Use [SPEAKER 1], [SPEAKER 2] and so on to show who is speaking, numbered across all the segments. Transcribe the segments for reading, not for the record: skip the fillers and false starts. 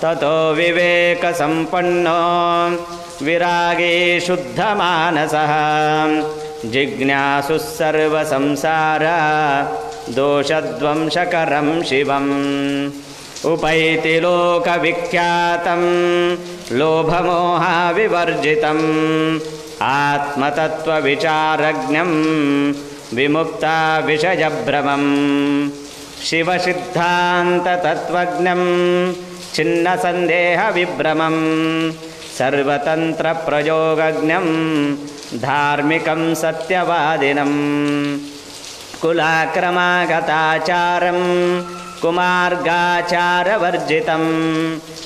[SPEAKER 1] ततो विवेकसम्पन्नो विरागी शुद्धमानसः जिज्ञासुः सर्वसंसार दोषध्वंसकरं शिवम् उपैति लोकविख्यातं लोभमोहाविवर्जितम् आत्मतत्त्वविचारज्ञं विमुक्ता विषयभ्रमम् शिवसिद्धान्ततत्त्वज्ञं छिन्नसन्देहविभ्रमं सर्वतन्त्रप्रयोगज्ञं धार्मिकं सत्यवादिनं कुलाक्रमागताचारं कुमार्गाचारवर्जितं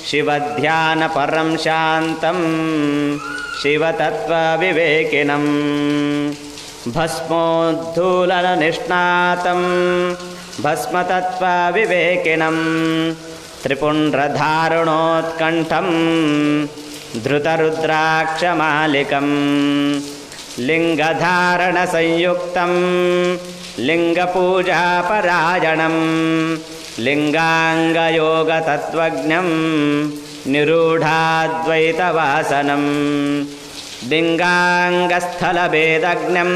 [SPEAKER 1] शिवध्यानपरं शान्तं शिवतत्त्वविवेकिनं भस्मोद्धूलननिष्णातं भस्मतत्त्वविवेकिनं त्रिपुण्ड्रधारुणोत्कण्ठं धृतरुद्राक्षमालिकं लिङ्गधारणसंयुक्तं लिङ्गपूजापरायणं लिङ्गाङ्गयोगतत्त्वज्ञं निरूढाद्वैतवासनं लिङ्गाङ्गस्थलभेदज्ञं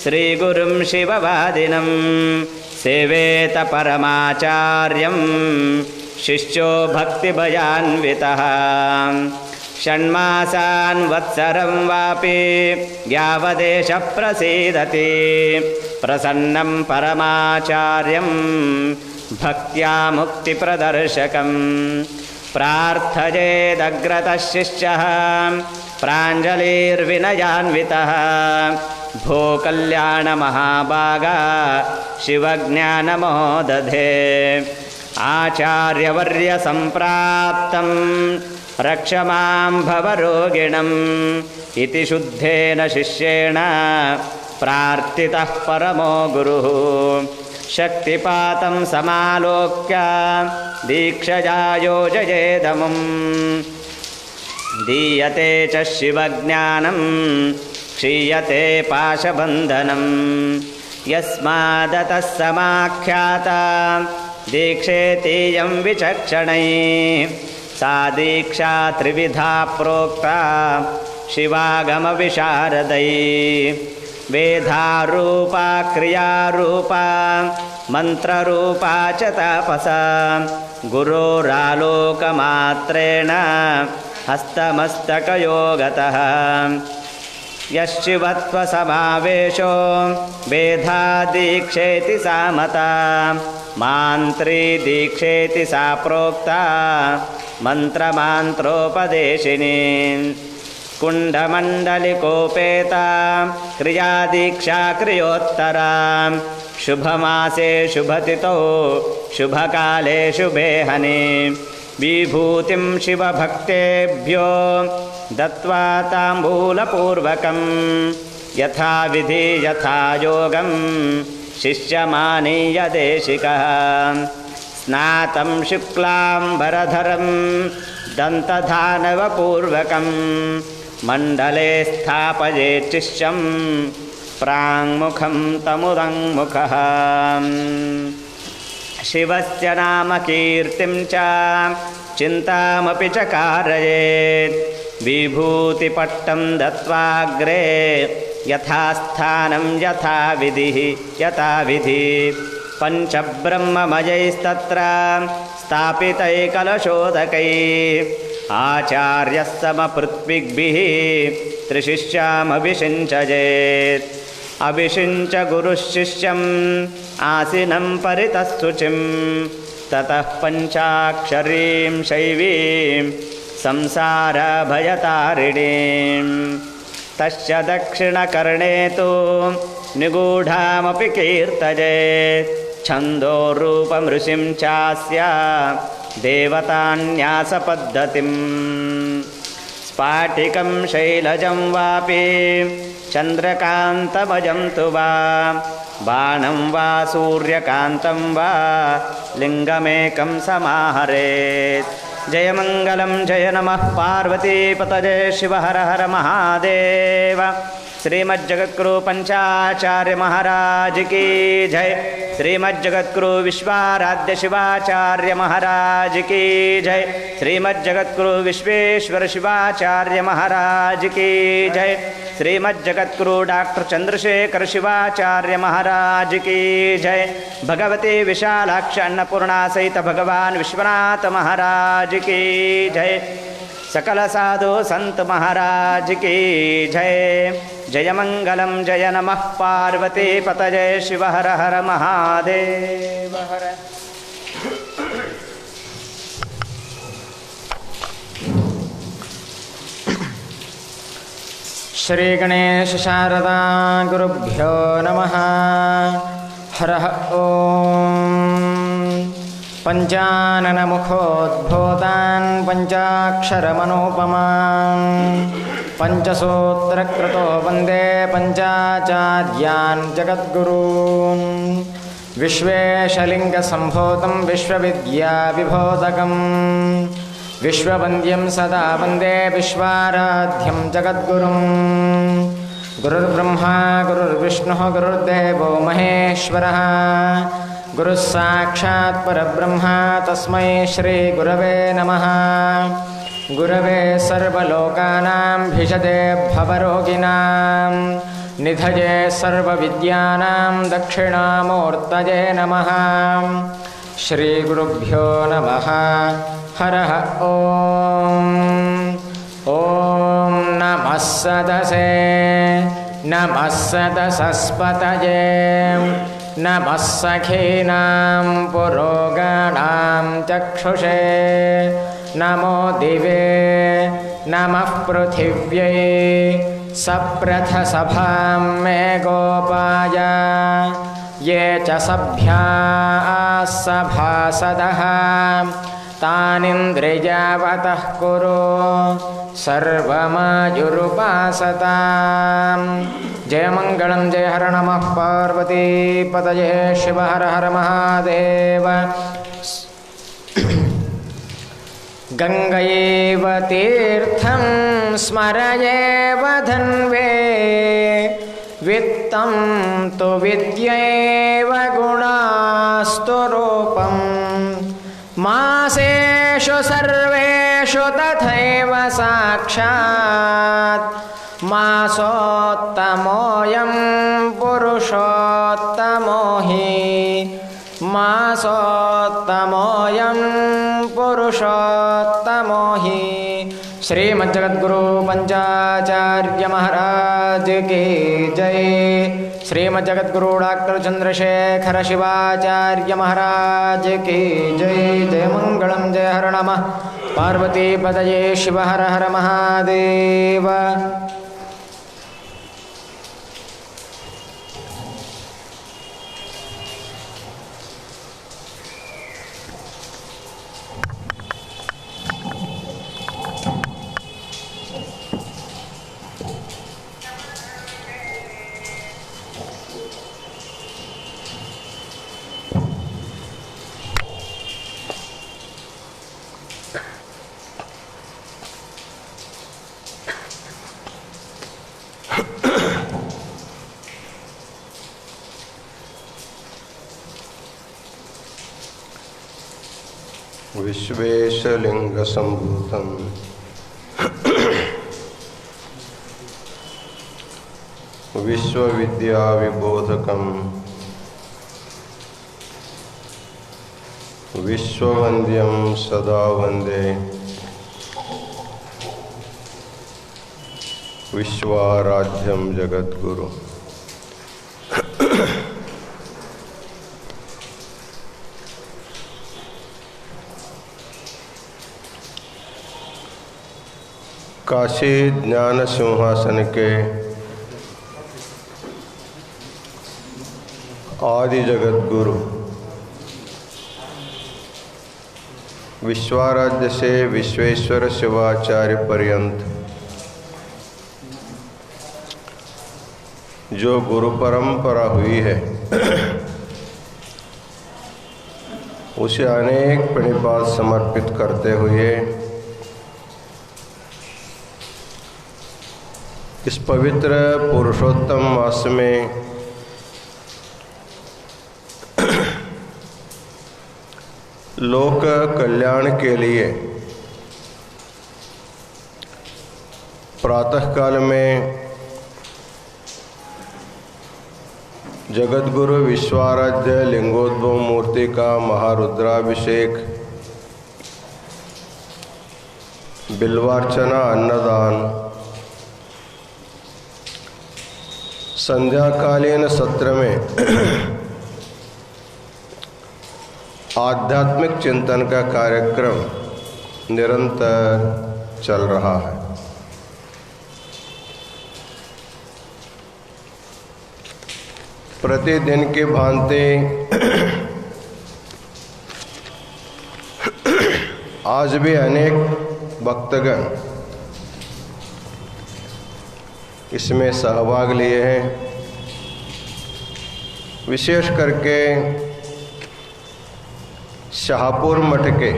[SPEAKER 1] श्रीगुरुं शिववादिनं सेवेत परमाचार्यं शिष्यो भक्तिभयान्वितः षण्मासान् वत्सरं वापि यावदेश प्रसीदति प्रसन्नं परमाचार्यं भक्त्या मुक्तिप्रदर्शकं प्रार्थयेदग्रतः शिष्यः प्राञ्जलिर्विनयान्वितः भो कल्याणमहाभागा शिवज्ञानमो दधे आचार्यवर्यसम्प्राप्तं रक्ष मां भवरोगिणम् इति शुद्धेन शिष्येण प्रार्थितः परमो गुरुः शक्तिपातं समालोक्य दीक्षया योजयेदमुम् दीयते च शिवज्ञानं क्षीयते पाशबन्धनं यस्मादतः समाख्याता दीक्षेतीयं विचक्षणैः सा दीक्षा त्रिविधा प्रोक्ता शिवागमविशारदैः वेदारूपा क्रियारूपा मन्त्ररूपा च तापसा गुरोरालोकमात्रेण हस्तमस्तकयोगतः यश्चिवत्वसमावेशो वेदादीक्षेति सा मता मान्त्री दीक्षेति सा प्रोक्ता मन्त्रमान्त्रोपदेशिनी कुण्डमण्डलिकोपेता क्रियादीक्षा क्रियोत्तरा शुभमासे शुभतिथौ शुभकाले शुभेहने विभूतिं शिवभक्तेभ्यो दत्त्वा ताम्बूलपूर्वकं यथाविधि यथा योगं शिष्यमानीय देशिकः स्नातं शुक्लाम्बरधरं दन्तधानवपूर्वकं मण्डले स्थापयेत् शिष्यं प्राङ्मुखं तमुदङ्मुखः शिवस्य नाम कीर्तिं च चिन्तामपि च कारयेत् विभूतिपट्टं दत्त्वाग्रे यथास्थानं यथाविधिः पञ्चब्रह्ममयैस्तत्र स्थापितैकलशोदकैः आचार्यः समपृथ्वीभिः त्रिशिष्यामभिषिञ्चयेत् अभिषिञ्च गुरुशिष्यम् आसीनं परितः शुचिं ततः पञ्चाक्षरीं शैवीं संसारभयतारिणीं तस्य दक्षिणकर्णे तु निगूढामपि कीर्तयेत् छन्दोरूपमृषिं चास्य देवतान्यासपद्धतिं स्फाटिकं शैलजं वापि चन्द्रकान्तमजं तु वा बाणं वा सूर्यकान्तं वा लिङ्गमेकं समाहरेत् जयमङ्गलं जय नमः पार्वतीपतये शिव हर हर महादेव श्रीमज्जगद्गुरु पंचाचार्य महाराज की जय। श्रीमज्जगद्गुरु विश्वाराध्य शिवाचार्य महाराज की जय। श्रीमज्जगद्गुरु विश्वेश्वर शिवाचार्य महाराज की जय। श्रीमज्जगद्गुरु डॉक्टर चंद्रशेखर शिवाचार्य महाराज की जय। भगवती विशालाक्ष अन्नपूर्णा सहित भगवान विश्वनाथ महाराज की जय। सकल साधु संत महाराज की जय। जय मंगलम जय नमः पार्वती पतये शिव हर हर महादेव हर।
[SPEAKER 2] श्री गणेश शारदा गुरुभ्यो नमः। हरः ओम्। पंचानन मुखोद्भूतान् पंचाक्षरमनोपमान् पंचसूत्रकृतो वन्दे पंचाचार्यान् जगद्गुरून्। विश्वेशलिङ्गसम्भूतं विश्वविद्याविभूतकम् विश्ववन्द्यं सदा वन्दे विश्वाराध्यं जगद्गुरुं। गुरुर्ब्रह्मा गुरुर्विष्णुः गुरुर्देवो महेश्वरः। गुरुः साक्षात् परब्रह्म तस्मै श्रीगुरवे नमः। गुरवे सर्वलोकानां भिषजे भवरोगिणां निधये सर्वविद्यानां दक्षिणामूर्तये नमः। श्रीगुरुभ्यो नमः। हरः ओम्। ॐ नमः सदसे नमः सदसस्पतये नमः सखीनां पुरोगाणां चक्षुषे नमो दिवे नमः पृथिव्यै सप्रथसभां मे गोपाय ये च सभ्याः सभासदः तानिन्द्रियावतः कुरु सर्वमायुरुपासताम्। जयमङ्गलं जय हर नमः पार्वती पतये शिव हर हर महादेव। गङ्गयैव तीर्थं स्मरयेव धन्वे वित्तं तु विद्यैव गुणास्तु रूपम् मासेषु सर्वेषु तथैव साक्षात् मासोत्तमोऽयं पुरुषोत्तमो हि मासोत्तमोऽयं पुरुषोत्तमो हि। श्रीमज्जगद्गुरु पंचाचार्य महाराज की जय। श्रीमज्जगद्गुरु डॉक्टर चंद्रशेखर शिवाचार्य महाराज की जय। जय मंगलम जय हर नमः पार्वती पतये शिव हर हर महादेव।
[SPEAKER 3] विश्वेशलिङ्गसम्भूतं विश्वविद्याविबोधकं विश्ववन्द्यं सदा वन्दे विश्वाराध्यं जगद्गुरु। काशी ज्ञान सिंहासन के आदि जगद्गुरु विश्वाराध्य से विश्वेश्वर शिवाचार्य पर्यंत जो गुरु परंपरा हुई है उसे अनेक प्रणिपात समर्पित करते हुए इस पवित्र पुरुषोत्तम मास में लोक कल्याण के लिए प्रातःकाल में जगद्गुरु विश्वाराध्य लिंगोद्भव मूर्ति का महारुद्राभिषेक, बिल्वार्चना, अन्नदान, संध्याकालीन सत्र में आध्यात्मिक चिंतन का कार्यक्रम निरंतर चल रहा है। प्रतिदिन की भांति आज भी अनेक भक्तगण इसमें सहभाग लिए हैं। विशेष करके शाहपुर मठ के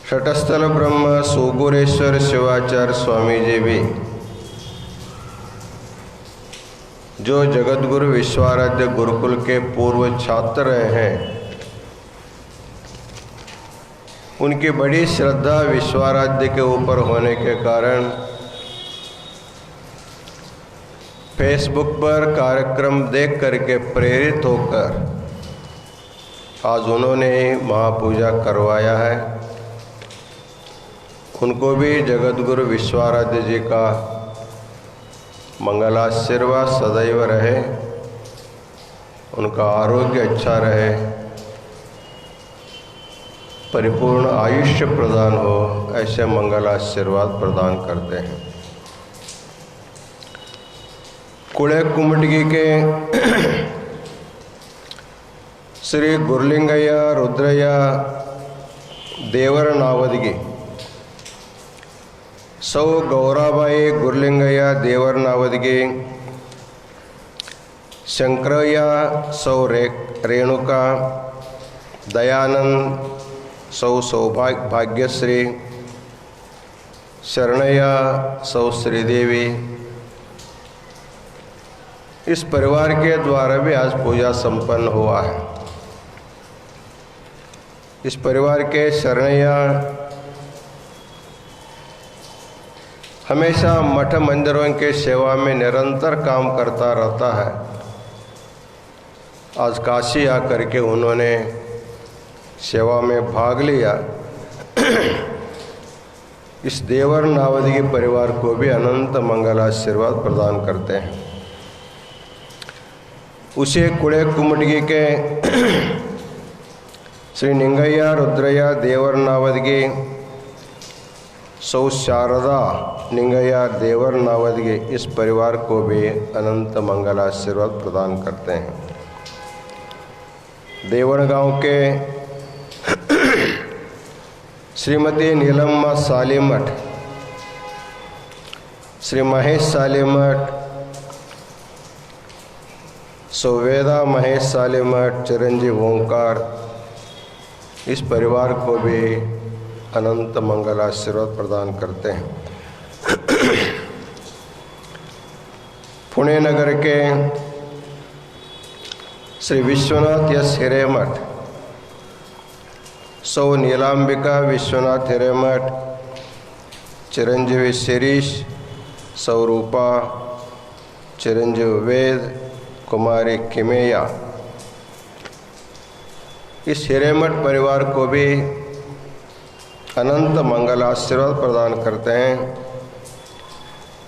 [SPEAKER 3] शटस्थल ब्रह्म सुगुरेश्वर शिवाचार्य स्वामी जी भी, जो जगद्गुरु विश्वाराध्य गुरुकुल के पूर्व छात्र रहे हैं, उनकी बड़ी श्रद्धा विश्वाराध्य के ऊपर होने के कारण फेसबुक पर कार्यक्रम देख करके प्रेरित होकर आज उन्होंने महापूजा करवाया है। उनको भी जगद्गुरु विश्वाराध्य जी का मंगलाशीर्वाद सदैव रहे, उनका आरोग्य अच्छा रहे, परिपूर्ण आयुष्य प्रदान हो, ऐसे मंगलाशीर्वाद प्रदान करते हैं। कुड़े कुमटगी के श्री गुरलिंगय्या रुद्रय्या देवर नावदगी सौ गौराबाई गुरलिंगय्या देवर नावदगी, शंकरय्या सौ रेणुका, दयानंद सौ सौभाग्यश्री, शरणय्या सौ श्रीदेवी, इस परिवार के द्वारा भी आज पूजा संपन्न हुआ है। इस परिवार के शरणय्या हमेशा मठ मंदिरों के सेवा में निरंतर काम करता रहता है। आज काशी आकर के उन्होंने सेवा में भाग लिया। इस देवर नावदगी परिवार को भी अनंत मंगलाशीर्वाद प्रदान करते हैं। उसे कुड़े कुमटगी के श्री निंगय्या रुद्रय्या देवर नावदगी सौ शारदा निंगय्या देवर नावदगी, इस परिवार को भी अनंत मंगलाशीर्वाद प्रदान करते हैं। देवर गांव के श्रीमती नीलम्मा सालीमठ, श्री महेश सालीमठ, सौवेदा महेश सालीमठ, चिरंजीव ओंकार, इस परिवार को भी अनंत मंगलाशीर्वाद प्रदान करते हैं। पुणे नगर के श्री विश्वनाथ यस हिरेमठ, सौ नीलांबिका विश्वनाथ हिरेमठ, चिरंजीवी शिरीष, सौ रूपा, चिरंजीव वेद, कुमारी किमेया, इस हिरेमठ परिवार को भी अनंत मंगलाशीर्वाद प्रदान करते हैं।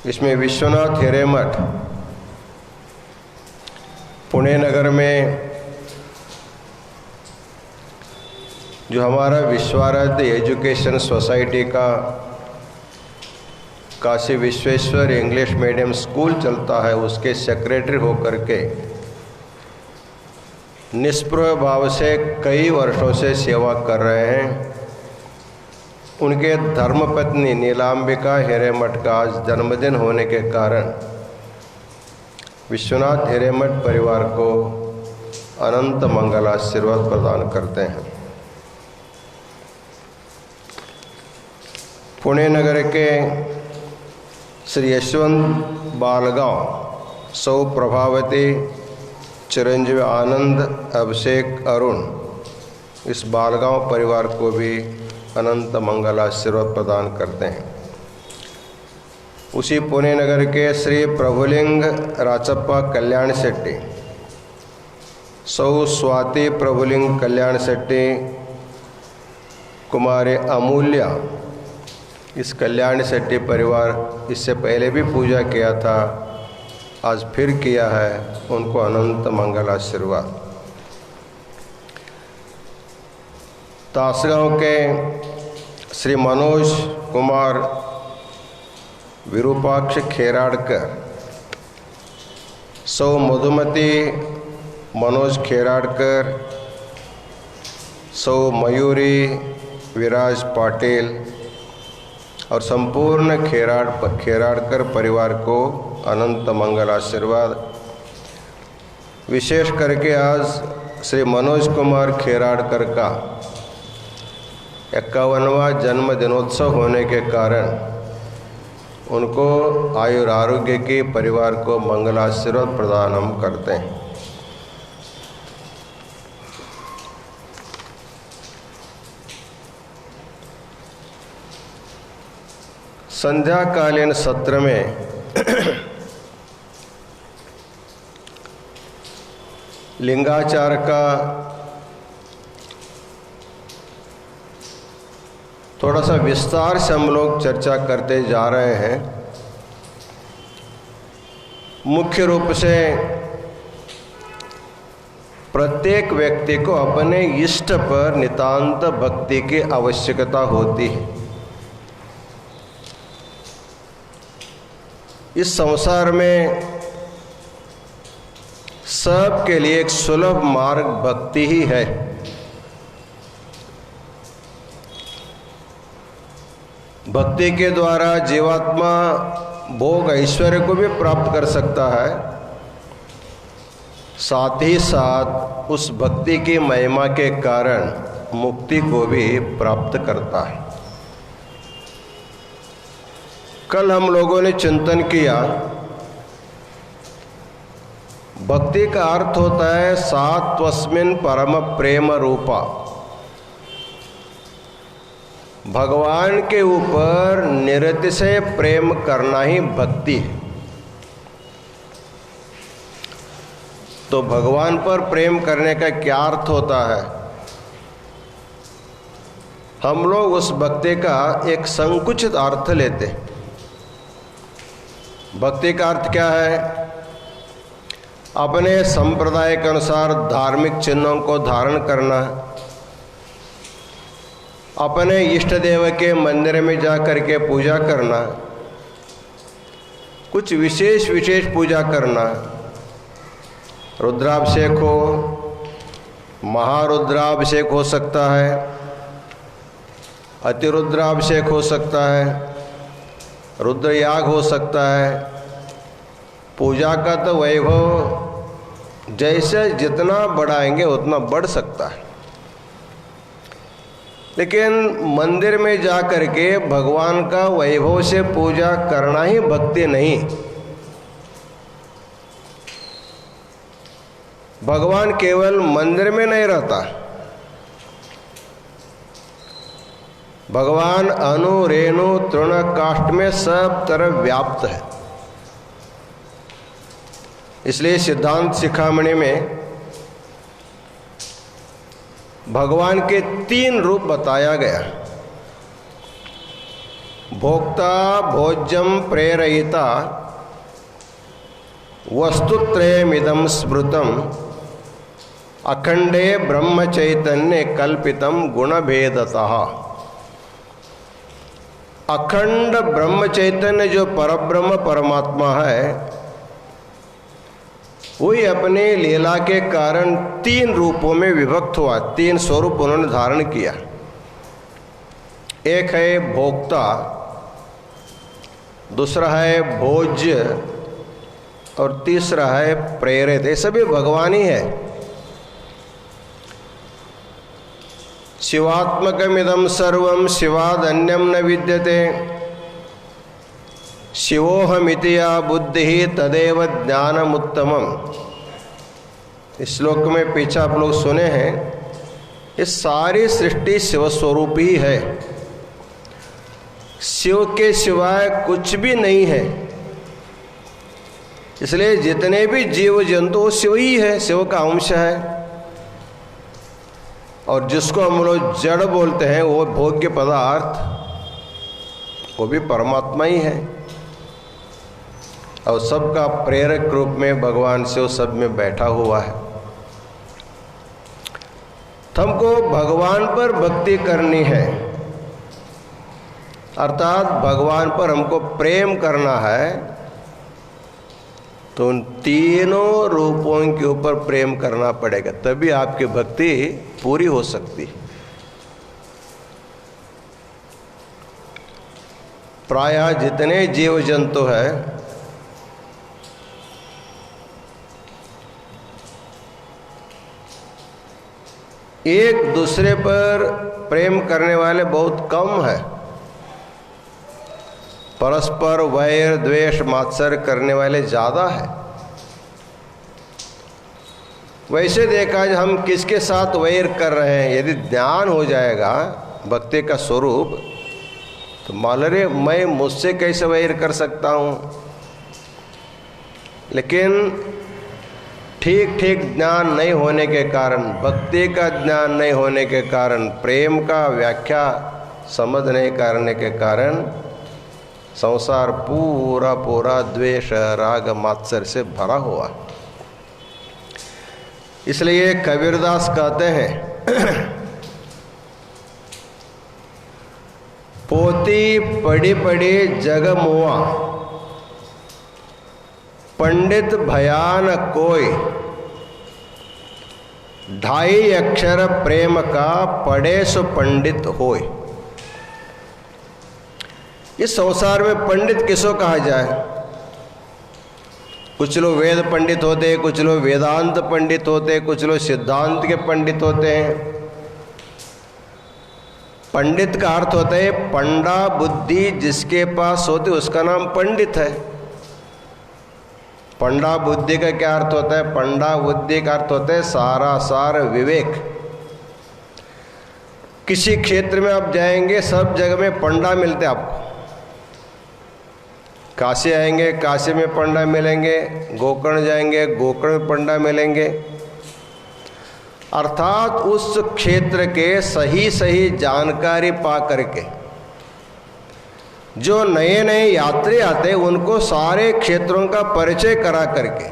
[SPEAKER 3] इसमें विश्वनाथ हिरेमठ पुणे नगर में जो हमारा विश्वाराध्य एजुकेशन सोसाइटी का Kashi Vishweshwar English medium school चलता है, उसके सेक्रेटरी होकर के निष्प्रभ भाव से कई वर्षों से सेवा कर रहे हैं। उनके धर्मपत्नी नीलांबिका हिरेमठ का आज जन्मदिन होने के कारण विश्वनाथ हिरेमठ परिवार को अनंत मंगलाशीर्वाद प्रदान करते हैं। पुणे नगर के श्री यशवंत बालगांव, सौ प्रभावती, चिरंजीवी आनंद, अभिषेक, अरुण, इस बालगांव परिवार को भी अनंत मंगल आशीर्वाद प्रदान करते हैं। उसी पुणे नगर के श्री प्रभुलिंग राचप्पा कल्याण शेट्टी, सौ स्वाति प्रभुलिंग कल्याण शेट्टी, कुमारी अमूल्या, इस कल्याण शेट्टी परिवार इससे पहले भी पूजा किया था, आज फिर किया है, उनको अनंत मंगल आशीर्वाद। तासगांव के श्री मनोज कुमार विरूपाक्ष खेराड़कर, सौ मधुमती मनोज खेराड़कर, सौ मयूरी विराज पाटिल और संपूर्ण खेराड़कर परिवार को अनंत मंगल आशीर्वाद। विशेष करके आज श्री मनोज कुमार खेराड़कर का 51वां जन्म दिनोत्सव होने के कारण उनको आयुर आरोग्य की परिवार को मंगल आशीर्वाद प्रदान हम करते हैं। संध्याकालीन सत्र में लिंगाचार का थोड़ा सा विस्तार से हम लोग चर्चा करते जा रहे हैं। मुख्य रूप से प्रत्येक व्यक्ति को अपने इष्ट पर नितांत भक्ति की आवश्यकता होती है। इस संसार में सबके लिए एक सुलभ मार्ग भक्ति ही है। भक्ति के द्वारा जीवात्मा भोग ऐश्वर्य को भी प्राप्त कर सकता है, साथ ही साथ उस भक्ति की महिमा के कारण मुक्ति को भी प्राप्त करता है। कल हम लोगों ने चिंतन किया, भक्ति का अर्थ होता है सात्वस्मिन् परम प्रेम रूपा, भगवान के ऊपर निरतिशय प्रेम करना ही भक्ति है। तो भगवान पर प्रेम करने का क्या अर्थ होता है? हम लोग उस भक्ति का एक संकुचित अर्थ लेते हैं। भक्ति का अर्थ क्या है? अपने संप्रदाय के अनुसार धार्मिक चिन्हों को धारण करना, अपने इष्ट देव के मंदिर में जा कर के पूजा करना, कुछ विशेष पूजा करना, रुद्राभिषेक हो, महारुद्राभिषेक हो सकता है, अतिरुद्राभिषेक हो सकता है, रुद्रयाग हो सकता है। पूजा का तो वैभव जैसे जितना बढ़ाएंगे उतना बढ़ सकता है, लेकिन मंदिर में जा कर के भगवान का वैभव से पूजा करना ही भक्ति नहीं। भगवान केवल मंदिर में नहीं रहता, भगवान अनु रेणु तृण काष्ठ में सब तरफ व्याप्त है। इसलिए सिद्धांत शिखामणि में भगवान के 3 रूप बताया गया। भोक्ता भोज्यम प्रेरयिता वस्तुत्रयमिदं स्मृतम अखंडे ब्रह्म चैतन्य कल्पितम गुणभेदतः। अखंड ब्रह्म चैतन्य जो परब्रह्म परमात्मा है, वही अपने लीला के कारण 3 रूपों में विभक्त हुआ, 3 स्वरूप उन्होंने धारण किया। एक है भोक्ता, दूसरा है भोज्य और तीसरा है प्रेरित। ये सभी भगवान ही है। शिवात्मकमिदं सर्वं शिवादन्यं न विद्यते। शिवोहमिति या बुद्धि तदेव ज्ञानमुत्तमम। इस श्लोक में पीछे आप लोग सुने हैं, ये सारी सृष्टि शिव स्वरूप ही है, शिव के सिवाय कुछ भी नहीं है। इसलिए जितने भी जीव जंतु वो शिव ही है, शिव का अंश है। और जिसको हम लोग जड़ बोलते हैं वो भोग्य पदार्थ, वो भी परमात्मा ही है। और सबका प्रेरक रूप में भगवान शिव सब में बैठा हुआ है। तो हमको भगवान पर भक्ति करनी है, अर्थात भगवान पर हमको प्रेम करना है। तो उन तीनों रूपों के ऊपर प्रेम करना पड़ेगा, तभी आपकी भक्ति पूरी हो सकती है। प्रायः जितने जीव जंतु है एक दूसरे पर प्रेम करने वाले बहुत कम है। परस्पर वैर द्वेष मात्सर्य करने वाले ज़्यादा है। वैसे देखा जाए हम किसके साथ वैर कर रहे हैं, यदि ज्ञान हो जाएगा भक्ति का स्वरूप, तो मान लो मैं मुझसे कैसे वैर कर सकता हूँ। लेकिन ठीक ठीक ज्ञान नहीं होने के कारण, भक्ति का ज्ञान नहीं होने के कारण, प्रेम का व्याख्या समझ नहीं करने के कारण संसार पूरा पूरा द्वेष राग मात्सर्य से भरा हुआ। इसलिए कबीरदास कहते हैं पोती पड़ी पड़ी जग मुआ, पंडित भयान कोई, ढाई अक्षर प्रेम का पढ़े सो पंडित होय। इस संसार में पंडित किसको कहा जाए? कुछ लोग वेद पंडित होते हैं, कुछ लोग वेदांत पंडित होते हैं, कुछ लोग सिद्धांत के पंडित होते हैं। पंडित का अर्थ होता है पंडा बुद्धि जिसके पास होती उसका नाम पंडित है। पंडा बुद्धि का क्या अर्थ होता है? पंडा बुद्धि का अर्थ होता है सारा सार विवेक। किसी क्षेत्र में आप जाएंगे सब जगह में पंडा मिलते आपको। काशी आएंगे काशी में पंडा मिलेंगे, गोकर्ण जाएंगे गोकर्ण में पंडा मिलेंगे। अर्थात उस क्षेत्र के सही सही जानकारी पा करके जो नए नए यात्री आते उनको सारे क्षेत्रों का परिचय करा करके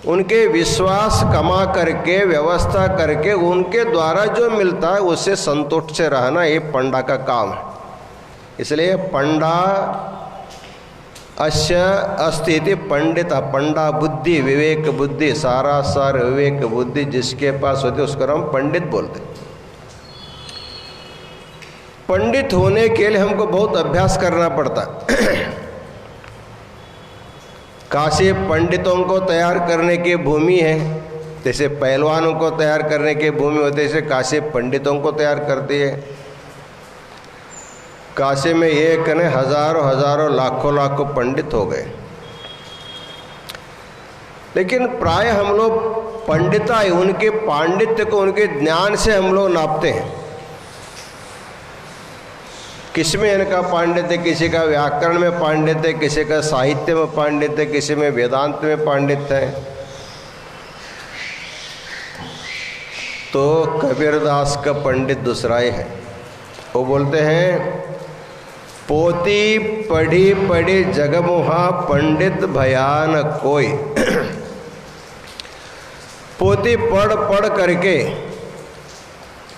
[SPEAKER 3] उनके विश्वास कमा करके व्यवस्था करके उनके द्वारा जो मिलता है उससे संतुष्ट से रहना, ये पंडा का काम है। इसलिए पंडा अस्य अस्थिति पंडित, पंडा बुद्धि विवेक बुद्धि, सारा सार विवेक बुद्धि जिसके पास होती उसको हम पंडित बोलते। पंडित होने के लिए हमको बहुत अभ्यास करना पड़ता है। काशी पंडितों को तैयार करने की भूमि है, जैसे पहलवानों को तैयार करने की भूमि होती है, जैसे काशी पंडितों को तैयार करती है। काशी में एक ने हजारों हजारों लाखों लाखों पंडित हो गए। लेकिन प्राय हम लोग पंडिताई उनके पांडित्य को उनके ज्ञान से हम लोग नापते हैं। किसी में इनका पांडित्य, किसी का व्याकरण में पांडित्य, किसी का साहित्य में पांडित्य, किसी में वेदांत में पांडित्य है। तो कबीरदास का पंडित दूसरा ही है। वो बोलते हैं पोती पढ़ी पढ़ी जगमुहा पंडित भयान कोई। पोती पढ़ पढ़ करके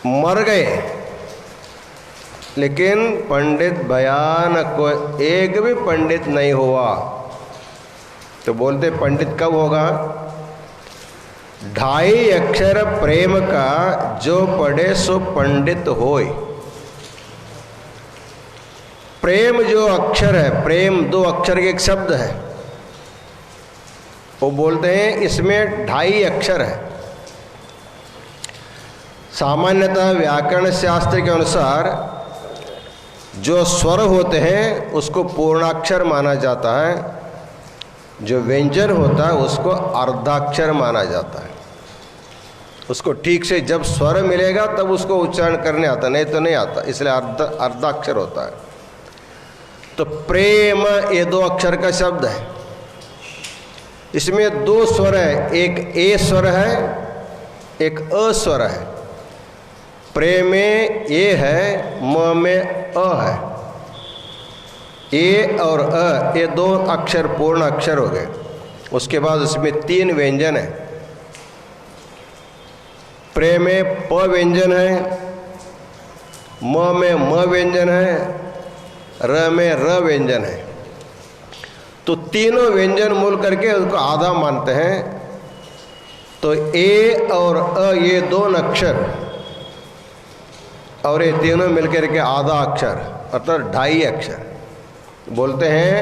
[SPEAKER 3] मर गए, लेकिन पंडित भयान कोई एक भी पंडित नहीं हुआ। तो बोलते पंडित कब होगा? ढाई अक्षर प्रेम का जो पढ़े सो पंडित होय। प्रेम जो अक्षर है, प्रेम दो अक्षर के एक शब्द है, वो बोलते हैं इसमें ढाई अक्षर है। सामान्यतः व्याकरण शास्त्र के अनुसार जो स्वर होते हैं उसको पूर्णाक्षर माना जाता है, जो व्यंजन होता है उसको अर्धाक्षर माना जाता है। उसको ठीक से जब स्वर मिलेगा तब उसको उच्चारण करने आता, नहीं तो नहीं आता, इसलिए अर्धाक्षर होता है। तो प्रेम ये 2 अक्षर का शब्द है। इसमें 2 स्वर है, एक ए स्वर है, एक अ स्वर है। प्रेम में ए है, म में अ है। ए और अ ये 2 अक्षर पूर्ण अक्षर हो गए। उसके बाद उसमें 3 व्यंजन है। प्रेम में प व्यंजन है, म में म व्यंजन है, र में र व्यंजन है। तो तीनों व्यंजन मूल करके उसको आधा मानते हैं। तो ए और अ ये 2 अक्षर और ये तीनों मिलकर के आधा अक्षर अर्थात 2.5 अक्षर। बोलते हैं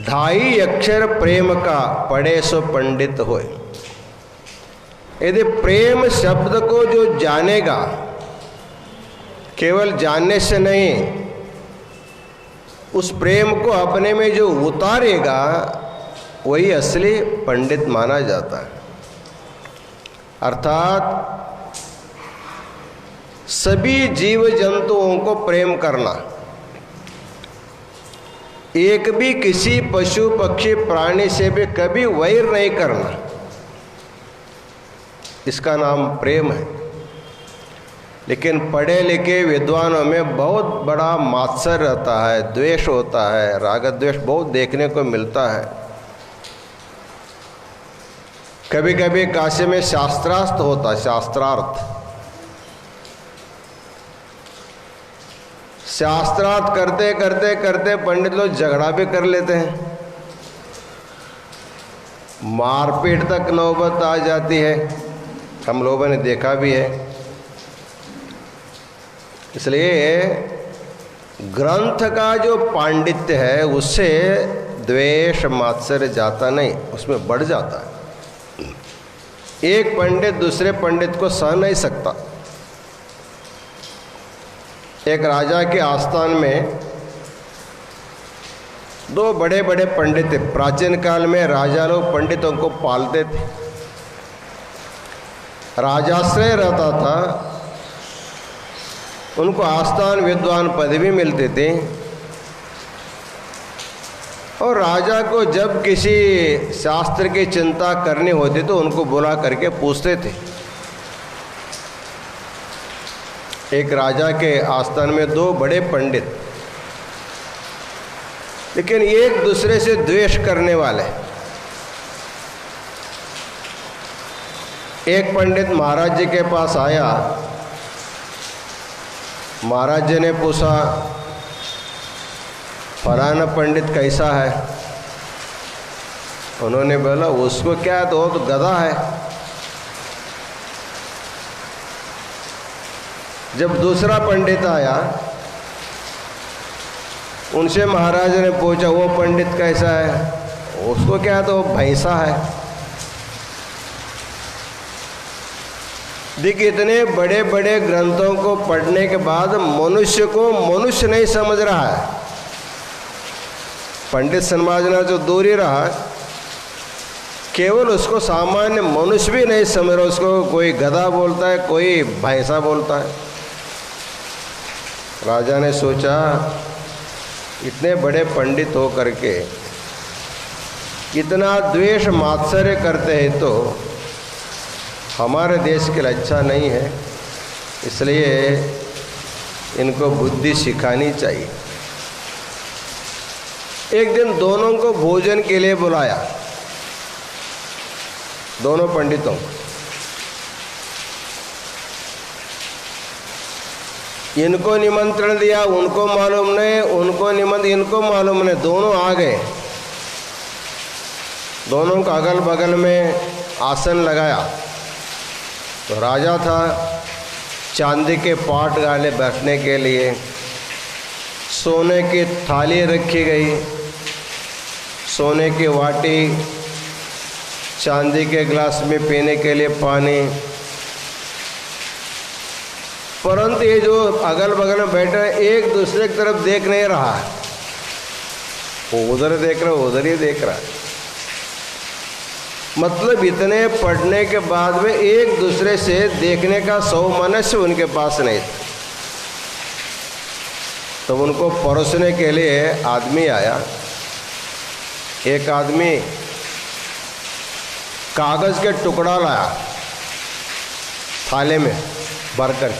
[SPEAKER 3] 2.5 अक्षर प्रेम का पढ़े सो पंडित होए। यदि प्रेम शब्द को जो जानेगा, केवल जानने से नहीं, उस प्रेम को अपने में जो उतारेगा वही असली पंडित माना जाता है। अर्थात सभी जीव जंतुओं को प्रेम करना, एक भी किसी पशु पक्षी प्राणी से भी कभी वैर नहीं करना, इसका नाम प्रेम है। लेकिन पढ़े लिखे विद्वानों में बहुत बड़ा मात्सर्य रहता है, द्वेष होता है, राग द्वेष बहुत देखने को मिलता है। कभी कभी काशी में शास्त्रार्थ होता है, शास्त्रार्थ करते करते करते पंडित लोग झगड़ा भी कर लेते हैं, मारपीट तक नौबत आ जाती है। हम लोगों ने देखा भी है। इसलिए ग्रंथ का जो पांडित्य है उससे द्वेष मात्सर्य जाता नहीं, उसमें बढ़ जाता है। एक पंडित दूसरे पंडित को सह नहीं सकता। एक राजा के आस्थान में 2 बड़े बड़े पंडित थे। प्राचीन काल में राजा लोग पंडितों को पालते थे, राजाश्रय रहता था, उनको आस्थान विद्वान पदवी मिलती थी। और राजा को जब किसी शास्त्र की चिंता करनी होती तो उनको बुला करके पूछते थे। एक राजा के आस्थान में 2 बड़े पंडित, लेकिन एक दूसरे से द्वेष करने वाले। एक पंडित महाराज जी के पास आया। महाराज जी ने पूछा, फलाना पंडित कैसा है? उन्होंने बोला, उसको क्या है, तो वो तो गधा है। जब दूसरा पंडित आया, उनसे महाराज ने पूछा, वो पंडित कैसा है? उसको क्या है, तो वो भैंसा है। देखिए, इतने बड़े बड़े ग्रंथों को पढ़ने के बाद मनुष्य को मनुष्य नहीं समझ रहा है। पंडित समझना जो दूर ही रहा, केवल उसको सामान्य मनुष्य भी नहीं समझ रहा। उसको कोई गधा बोलता है, कोई भैंसा बोलता है। राजा ने सोचा, इतने बड़े पंडित हो करके इतना द्वेष मात्सर्य करते हैं तो हमारे देश के लिए अच्छा नहीं है, इसलिए इनको बुद्धि सिखानी चाहिए। एक दिन दोनों को भोजन के लिए बुलाया, दोनों पंडितों को। इनको निमंत्रण दिया, उनको मालूम नहीं, उनको निमंत्रण इनको मालूम नहीं, दोनों आ गए। दोनों का अगल बगल में आसन लगाया। तो राजा था, चांदी के पाट डाले बैठने के लिए, सोने की थाली रखी गई, सोने की वाटी, चांदी के गिलास में पीने के लिए पानी। परंतु तुरंत ये जो अगल बगल में बैठे हैं एक दूसरे की तरफ देख नहीं रहा है, वो उधर देख रहा है, उधर ही देख रहा है। मतलब इतने पढ़ने के बाद में एक दूसरे से देखने का सौमनस्य उनके पास नहीं था। तो उनको परोसने के लिए आदमी आया। एक आदमी कागज़ के टुकड़ा लाया थाले में भरकर।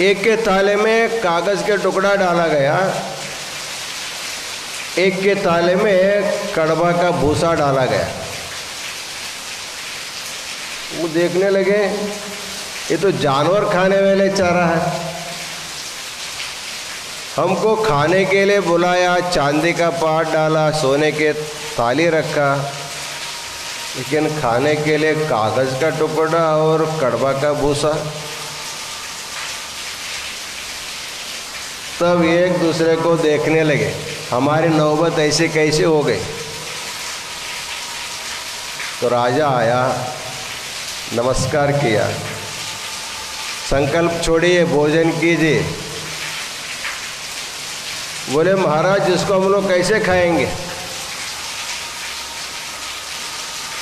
[SPEAKER 3] एक के थाले में कागज़ के टुकड़ा डाला गया, एक के थाले में कड़वा का भूसा डाला गया। वो देखने लगे ये तो जानवर खाने वाले चारा है। हमको खाने के लिए बुलाया, चांदी का पाट डाला, सोने के थाली रखा, लेकिन खाने के लिए कागज़ का टुकड़ा और कड़वा का भूसा। तब एक दूसरे को देखने लगे, हमारी नौबत ऐसे कैसे हो गई। तो राजा आया, नमस्कार किया, संकल्प छोड़िए, भोजन कीजिए। बोले महाराज जिसको हम लोग कैसे खाएंगे।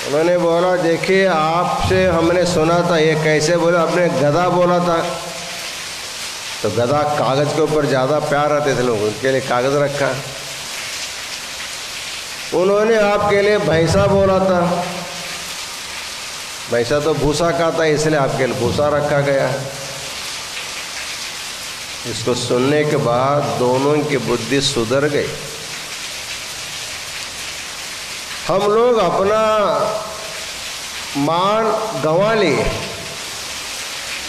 [SPEAKER 3] उन्होंने बोला देखिए आपसे हमने सुना था ये कैसे। बोले आपने गधा बोला था। तो गधा कागज़ के ऊपर ज़्यादा प्यार रहते थे लोग, उनके लिए कागज़ रखा। उन्होंने आपके लिए भैंसा बोला था, भैंसा तो भूसा खाता है इसलिए आपके लिए भूसा रखा गया है। इसको सुनने के बाद दोनों की बुद्धि सुधर गई। हम लोग अपना मान गंवा लिए।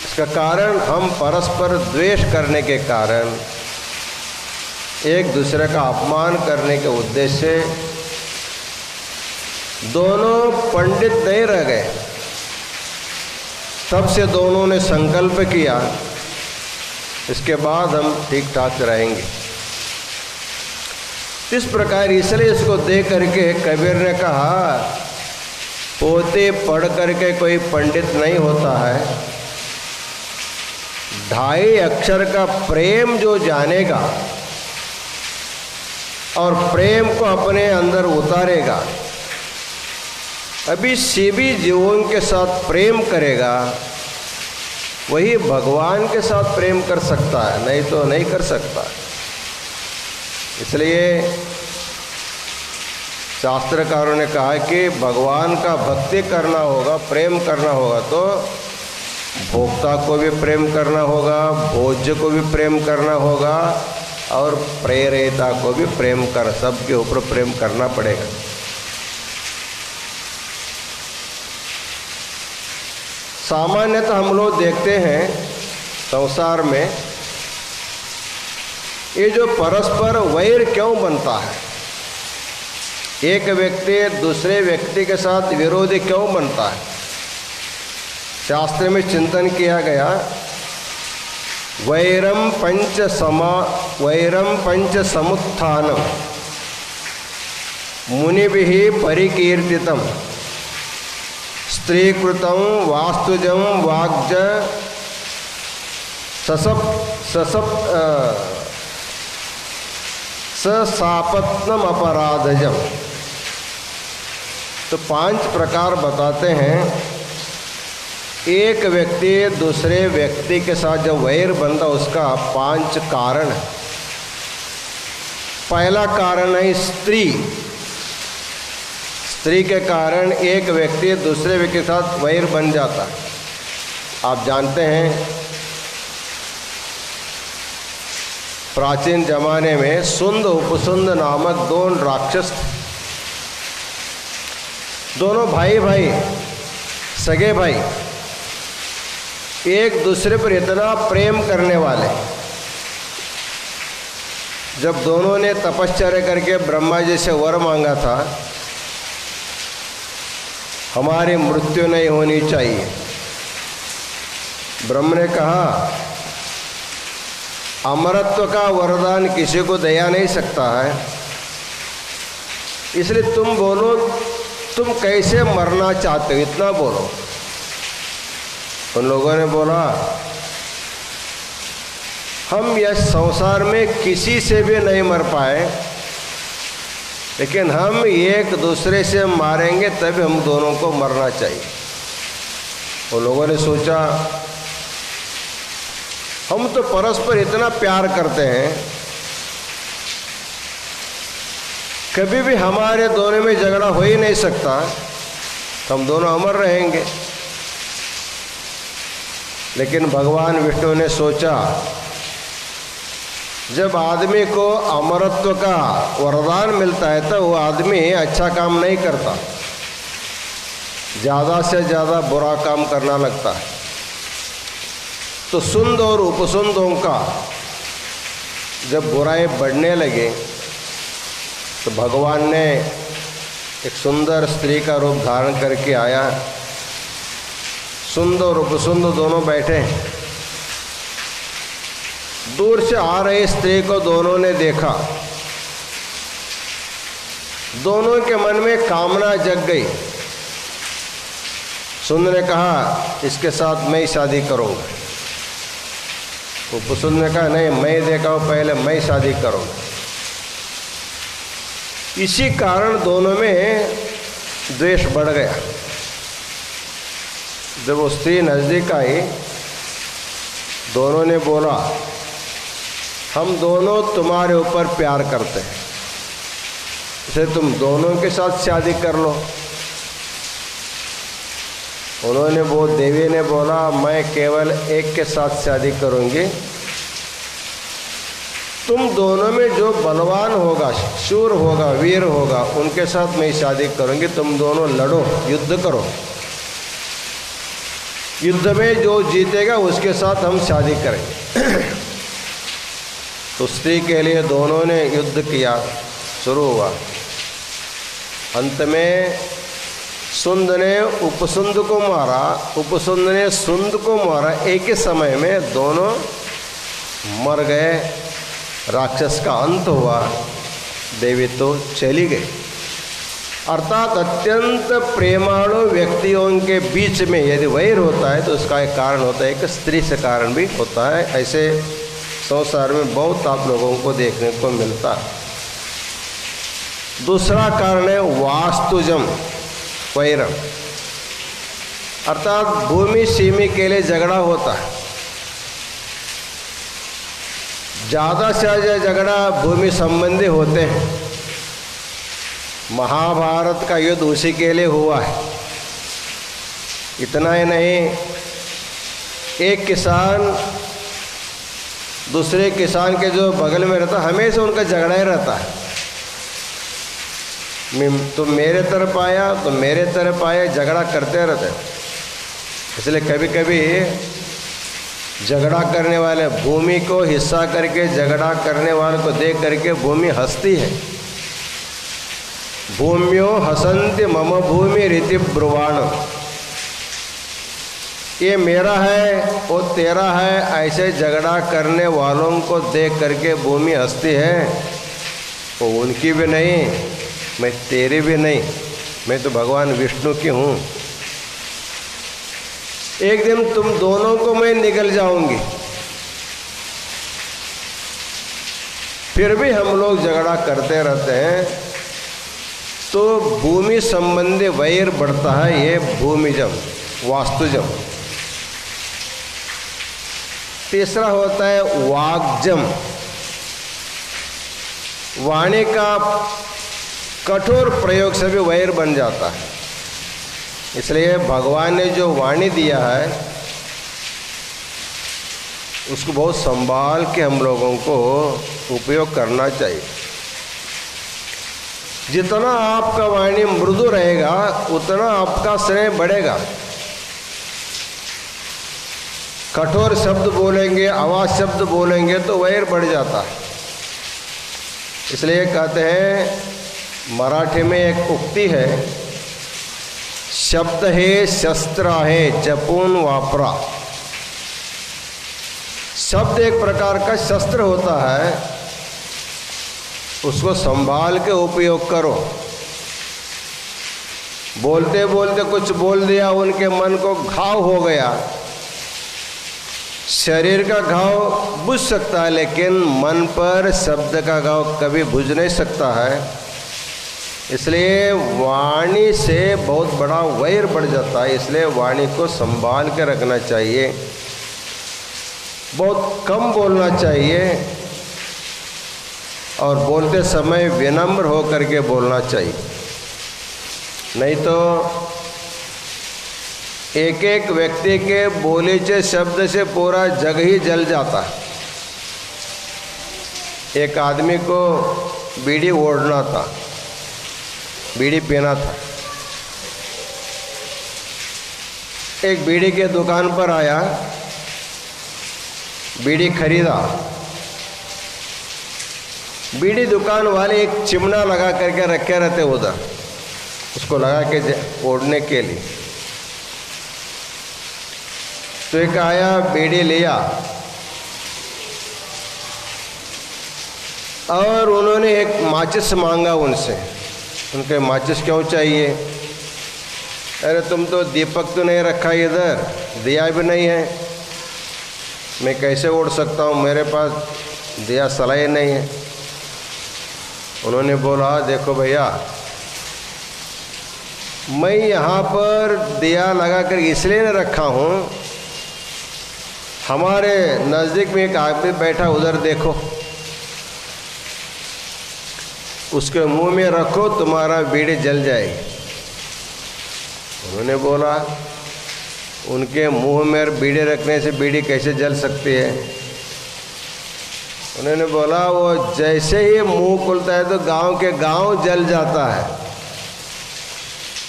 [SPEAKER 3] इसका कारण हम परस्पर द्वेष करने के कारण, एक दूसरे का अपमान करने के उद्देश्य से दोनों पंडित नहीं रह गए। तब से दोनों ने संकल्प किया इसके बाद हम ठीक ठाक रहेंगे। इस प्रकार इसलिए इसको देख करके कबीर ने कहा पोते पढ़ करके कोई पंडित नहीं होता है, 2.5 अक्षर का प्रेम जो जानेगा और प्रेम को अपने अंदर उतारेगा, अभी सभी जीवों के साथ प्रेम करेगा, वही भगवान के साथ प्रेम कर सकता है, नहीं तो नहीं कर सकता। इसलिए शास्त्रकारों ने कहा कि भगवान का भक्ति करना होगा, प्रेम करना होगा तो भोक्ता को भी प्रेम करना होगा, भोज्य को भी प्रेम करना होगा और प्रेरिता को भी प्रेम कर, सबके ऊपर प्रेम करना पड़ेगा। सामान्यतः हम लोग देखते हैं संसार में ये जो परस्पर वैर क्यों बनता है, एक व्यक्ति दूसरे व्यक्ति के साथ विरोधी क्यों बनता है। शास्त्र में चिंतन किया गया, वैरम पंच समुत्थानम मुनिभिः परिकीर्तितम स्त्रीकृतं वास्तुजं वाग्ज ससापत्नम अपराधजम। तो 5 प्रकार बताते हैं। एक व्यक्ति दूसरे व्यक्ति के साथ जब वैर बनता उसका 5 कारण है। पहला कारण है स्त्री। स्त्री के कारण एक व्यक्ति दूसरे व्यक्ति के साथ वैर बन जाता है। आप जानते हैं प्राचीन जमाने में सुंद उपसुंद नामक 2 राक्षस थे। दोनों भाई सगे भाई, एक दूसरे पर इतना प्रेम करने वाले। जब दोनों ने तपश्चर्या करके ब्रह्मा जी से वर मांगा था, हमारी मृत्यु नहीं होनी चाहिए, ब्रह्म ने कहा अमरत्व का वरदान किसी को दिया नहीं सकता है, इसलिए तुम बोलो तुम कैसे मरना चाहते हो, इतना बोलो। उन लोगों ने बोला हम यह संसार में किसी से भी नहीं मर पाए, लेकिन हम एक दूसरे से मारेंगे तभी हम दोनों को मरना चाहिए। उन लोगों ने सोचा हम तो परस्पर इतना प्यार करते हैं, कभी भी हमारे दोनों में झगड़ा हो ही नहीं सकता, हम दोनों अमर रहेंगे। लेकिन भगवान विष्णु ने सोचा जब आदमी को अमरत्व का वरदान मिलता है तो वो आदमी अच्छा काम नहीं करता, ज़्यादा से ज़्यादा बुरा काम करना लगता है। तो सुंद और उपसुंदों का जब बुराई बढ़ने लगे तो भगवान ने एक सुंदर स्त्री का रूप धारण करके आया। सुंद और उपसुंद दोनों बैठे, दूर से आ रही स्त्री को दोनों ने देखा, दोनों के मन में कामना जग गई। सुंद ने कहा इसके साथ मैं ही शादी करूंगा। उपसुंद ने कहा नहीं, मैं देखा हूं पहले, मैं शादी करूंगा। इसी कारण दोनों में द्वेष बढ़ गया। जब वो स्त्री नजदीक आई, दोनों ने बोला हम दोनों तुम्हारे ऊपर प्यार करते हैं, इसे तुम दोनों के साथ शादी कर लो। उन्होंने वो देवी ने बोला मैं केवल एक के साथ शादी करूंगी, तुम दोनों में जो बलवान होगा, शूर होगा, वीर होगा, उनके साथ मैं शादी करूंगी। तुम दोनों लड़ो, युद्ध करो, युद्ध में जो जीतेगा उसके साथ हम शादी करेंगे। तो स्त्री के लिए दोनों ने युद्ध किया, शुरू हुआ। अंत में सुंद ने उपसुंद को मारा, उपसुंद ने सुंद को मारा। एक ही समय में दोनों मर गए, राक्षस का अंत हुआ, देवी तो चली गई। अर्थात अत्यंत प्रेमाणु व्यक्तियों के बीच में यदि वैर होता है तो उसका एक कारण होता है, एक स्त्री से कारण भी होता है। ऐसे संसार में बहुत आप लोगों को देखने को मिलता। दूसरा कारण है वास्तुजम, वैरम, अर्थात भूमि सीमी के लिए झगड़ा होता है। ज़्यादा से ज़्यादा झगड़ा भूमि संबंधी होते हैं। महाभारत का युद्ध उसी के लिए हुआ है। इतना ही नहीं, एक किसान दूसरे किसान के जो बगल में रहता हमेशा उनका झगड़ा ही रहता है। तुम मेरे तरफ आया तो मेरे तरफ आया, झगड़ा करते रहते। इसलिए कभी कभी झगड़ा करने वाले भूमि को हिस्सा करके झगड़ा करने वाले को देख करके भूमि हंसती है। भूम्यो हसन्ति मम भूमि रीति ब्रुवाण, ये मेरा है वो तेरा है, ऐसे झगड़ा करने वालों को देख करके भूमि हंसती है। वो उनकी भी नहीं, मैं तेरी भी नहीं, मैं तो भगवान विष्णु की हूँ। एक दिन तुम दोनों को मैं निगल जाऊंगी। फिर भी हम लोग झगड़ा करते रहते हैं, तो भूमि संबंधी वैर बढ़ता है। ये भूमिजम, वास्तुजम। तीसरा होता है वाग्जम, वाणी का कठोर प्रयोग से भी वैर बन जाता है। इसलिए भगवान ने जो वाणी दिया है उसको बहुत संभाल के हम लोगों को उपयोग करना चाहिए। जितना आपका वाणी मृदु रहेगा उतना आपका स्नेह बढ़ेगा। कठोर शब्द बोलेंगे, आवाज शब्द बोलेंगे तो वैर बढ़ जाता है। इसलिए कहते हैं, मराठी में एक उक्ति है, शब्द हे शस्त्र आहे जपून वापरा। शब्द एक प्रकार का शस्त्र होता है, उसको संभाल के उपयोग करो। बोलते बोलते कुछ बोल दिया, उनके मन को घाव हो गया शरीर का घाव बुझ सकता है, लेकिन मन पर शब्द का घाव कभी बुझ नहीं सकता है। इसलिए वाणी से बहुत बड़ा वैर बढ़ जाता है। इसलिए वाणी को संभाल के रखना चाहिए, बहुत कम बोलना चाहिए और बोलते समय विनम्र हो करके बोलना चाहिए। नहीं तो एक एक व्यक्ति के बोलीचे शब्द से पूरा जग ही जल जाता। एक आदमी को बीड़ी ओढ़ना था, बीड़ी पीना था। एक बीड़ी के दुकान पर आया, बीड़ी खरीदा। बीड़ी दुकान वाले एक चिमना लगा करके रखे रहते उधर, उसको लगा के ओढ़ने के लिए। तो एक आया, बीड़ी लिया और उन्होंने एक माचिस मांगा उनसे। उनके माचिस क्यों चाहिए? अरे तुम तो दीपक तो नहीं रखा इधर, दिया भी नहीं है, मैं कैसे ओढ़ सकता हूँ, मेरे पास दिया सलाई नहीं है। उन्होंने बोला, देखो भैया, मैं यहाँ पर दिया लगा कर इसलिए नहीं रखा हूँ, हमारे नज़दीक में एक आदमी बैठा, उधर देखो, उसके मुंह में रखो, तुम्हारा बीड़ी जल जाएगी। उन्होंने बोला, उनके मुंह में बीड़ी रखने से बीड़ी कैसे जल सकती है? उन्होंने बोला, वो जैसे ही मुंह खुलता है तो गांव के गांव जल जाता है,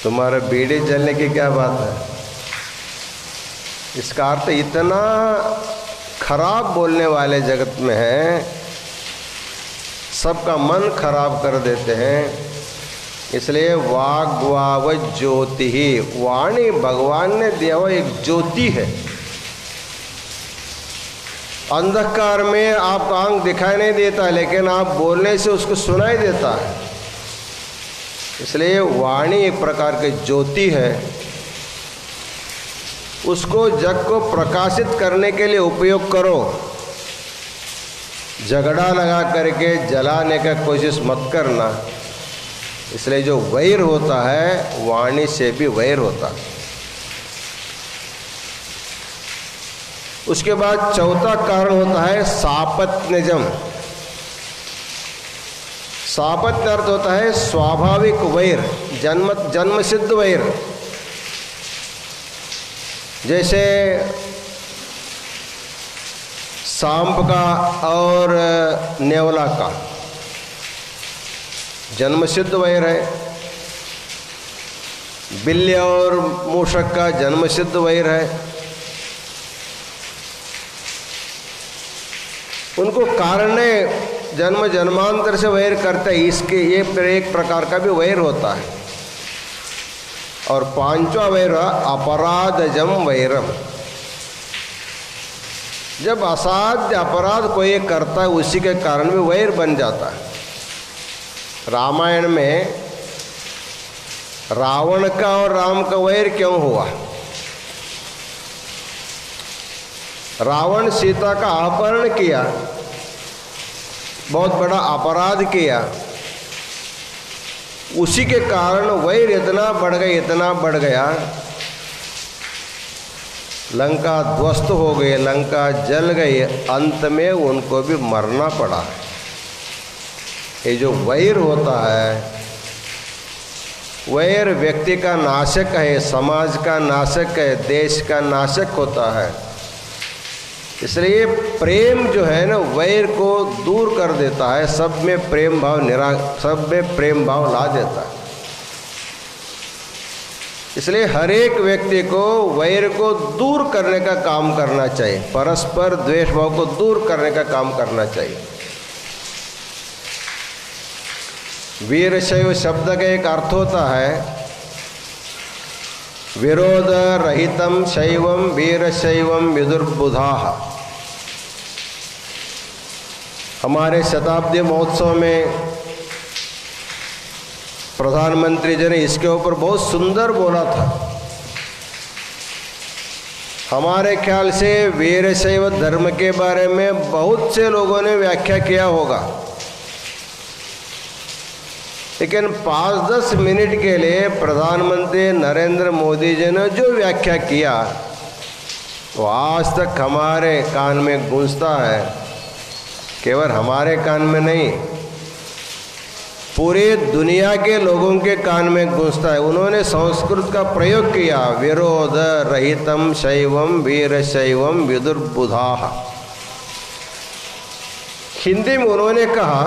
[SPEAKER 3] तुम्हारा बीड़ी जलने की क्या बात है? इसका अर्थ इतना खराब बोलने वाले जगत में हैं, सबका मन खराब कर देते हैं। इसलिए वाग्वाव ज्योति ही, वाणी भगवान ने दिया हुआ एक ज्योति है। अंधकार में आपका आंख दिखाई नहीं देता, लेकिन आप बोलने से उसको सुनाई देता है। इसलिए वाणी एक प्रकार की ज्योति है, उसको जग को प्रकाशित करने के लिए उपयोग करो। झगड़ा लगा करके जलाने का कोशिश मत करना। इसलिए जो वैर होता है, वाणी से भी वैर होता है। उसके बाद चौथा कारण होता है सापत्यजम। सापत्य अर्थ होता है स्वाभाविक वैर, जन्म सिद्ध वैर। जैसे सांप का और नेवला का जन्म सिद्ध वैर है। बिल्ली और मूषक का जन्म सिद्ध वैर है। उनको कारण जन्म जन्मांतर से वैर करते हैं, इसके ये एक प्रकार का भी वैर होता है। और पांचवा वैर अपराधजम वैरम। जब असाध्य अपराध कोई करता है, उसी के कारण भी वैर बन जाता है। रामायण में रावण का और राम का वैर क्यों हुआ? रावण सीता का अपहरण किया, बहुत बड़ा अपराध किया, उसी के कारण वैर इतना बढ़ गया, लंका ध्वस्त हो गई, लंका जल गई, अंत में उनको भी मरना पड़ा। ये जो वैर होता है, वैर व्यक्ति का नाशक है, समाज का नाशक है, देश का नाशक होता है। इसलिए प्रेम जो है ना, वैर को दूर कर देता है, सब में प्रेम भाव ला देता है। इसलिए हर एक व्यक्ति को वैर को दूर करने का काम करना चाहिए, परस्पर द्वेष भाव को दूर करने का काम करना चाहिए। वीरशैव शब्द का एक अर्थ होता है विरोध रहितम शैवम वीरशैवम विदुर्बुधाः। हमारे शताब्दी महोत्सव में प्रधानमंत्री जी ने इसके ऊपर बहुत सुंदर बोला था। हमारे ख्याल से वीरशैव धर्म के बारे में बहुत से लोगों ने व्याख्या किया होगा, लेकिन 5-10 मिनट के लिए प्रधानमंत्री नरेंद्र मोदी जी ने जो व्याख्या किया वो आज तक हमारे कान में गूंजता है। केवल हमारे कान में नहीं, पूरे दुनिया के लोगों के कान में गूंजता है। उन्होंने संस्कृत का प्रयोग किया, विरोध रहितम शैवम वीरशैवम विदुर्बुधाः। हिंदी में उन्होंने कहा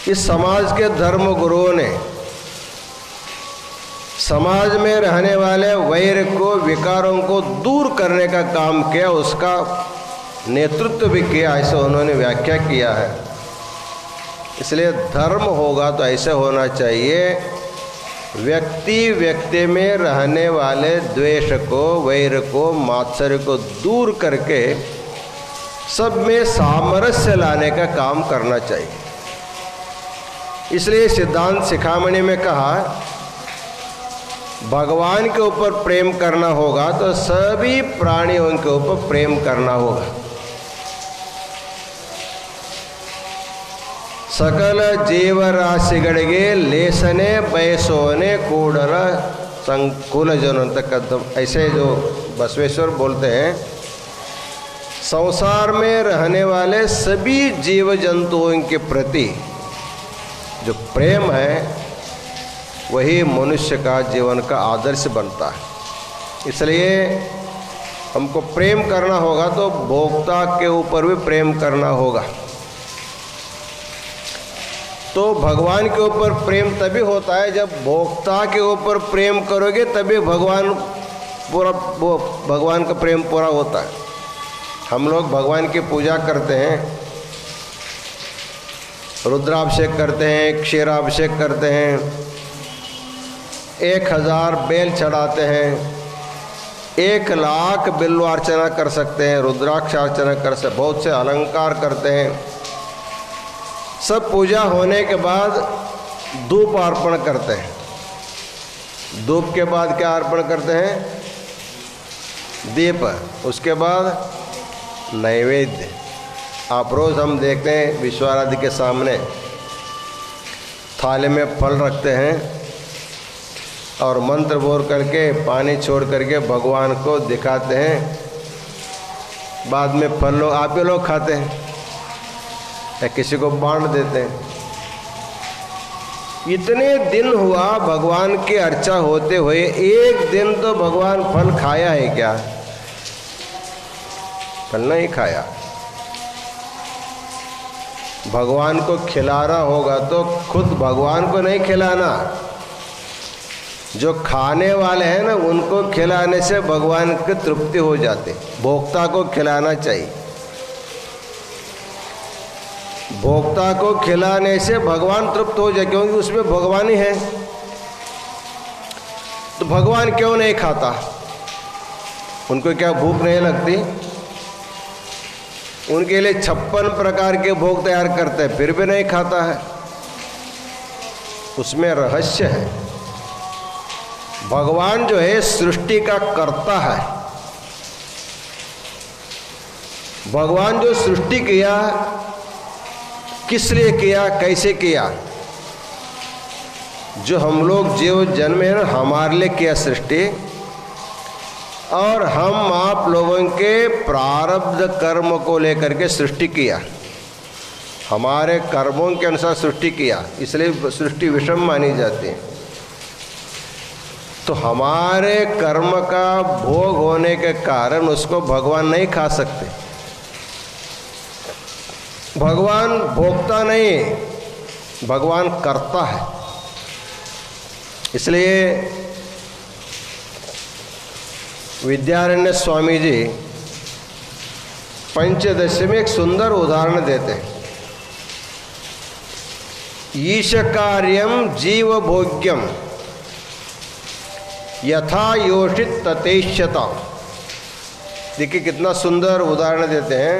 [SPEAKER 3] कि समाज के धर्म गुरुओं ने समाज में रहने वाले वैर को, विकारों को दूर करने का काम किया, उसका नेतृत्व भी किया, ऐसे उन्होंने व्याख्या किया है। इसलिए धर्म होगा तो ऐसे होना चाहिए, व्यक्ति व्यक्ति में रहने वाले द्वेष को, वैर को, मात्सर्य को दूर करके सब में सामरस्य लाने का काम करना चाहिए। इसलिए सिद्धांत शिखामणि में कहा, भगवान के ऊपर प्रेम करना होगा तो सभी प्राणियों के ऊपर प्रेम करना होगा। सकल जीवराशिಗಳಿಗೆ लेसने बयसोने कूडल संकुल जनों तक, ऐसे जो बसवेश्वर बोलते हैं, संसार में रहने वाले सभी जीव जंतुओं के प्रति जो प्रेम है वही मनुष्य का जीवन का आदर्श बनता है। इसलिए हमको प्रेम करना होगा तो भोक्ता के ऊपर भी प्रेम करना होगा। तो भगवान के ऊपर प्रेम तभी होता है जब भोक्ता के ऊपर प्रेम करोगे, तभी भगवान का प्रेम पूरा होता है। हम लोग भगवान की पूजा करते हैं, रुद्राभिषेक करते हैं, क्षीराभिषेक करते हैं, 1000 बेल चढ़ाते हैं, 1,00,000 बिल्वार्चना कर सकते हैं, रुद्राक्ष अर्चना कर सकते, बहुत से अलंकार करते हैं। सब पूजा होने के बाद धूप अर्पण करते हैं। धूप के बाद क्या अर्पण करते हैं? दीप। उसके बाद नैवेद्य। आप रोज़ हम देखते हैं विश्वाराध्य के सामने थाली में फल रखते हैं और मंत्र बोल करके, पानी छोड़ करके भगवान को दिखाते हैं। बाद में फल लोग आप ही लोग खाते हैं या किसी को बांट देते हैं। इतने दिन हुआ भगवान की अर्चा होते हुए, एक दिन तो भगवान फल खाया है क्या? फल नहीं खाया। भगवान को खिलाना होगा तो खुद भगवान को नहीं खिलाना, जो खाने वाले हैं ना उनको खिलाने से भगवान की तृप्ति हो जाती। भोक्ता को खिलाना चाहिए। भोक्ता को खिलाने से भगवान तृप्त हो जाए, क्योंकि उसमें भगवान ही है। तो भगवान क्यों नहीं खाता? उनको क्या भूख नहीं लगती? उनके लिए 56 प्रकार के भोग तैयार करते हैं, फिर भी नहीं खाता है। उसमें रहस्य है। भगवान जो है सृष्टि का कर्ता है। भगवान जो सृष्टि किया, किस लिए किया, कैसे किया? जो हम लोग जीव जन्मे हैं हमारे लिए किया सृष्टि, और हम आप लोगों के प्रारब्ध कर्म को लेकर के सृष्टि किया। हमारे कर्मों के अनुसार सृष्टि किया, इसलिए सृष्टि विषम मानी जाती है। तो हमारे कर्म का भोग होने के कारण उसको भगवान नहीं खा सकते। भगवान भोक्ता नहीं, भगवान कर्ता है। इसलिए विद्यारण्य स्वामी जी पंचदशी में एक सुंदर उदाहरण देते हैं। ईश कार्यम जीव भोग्यम यथा योषित ततेष्यता। देखिए कितना सुंदर उदाहरण देते हैं।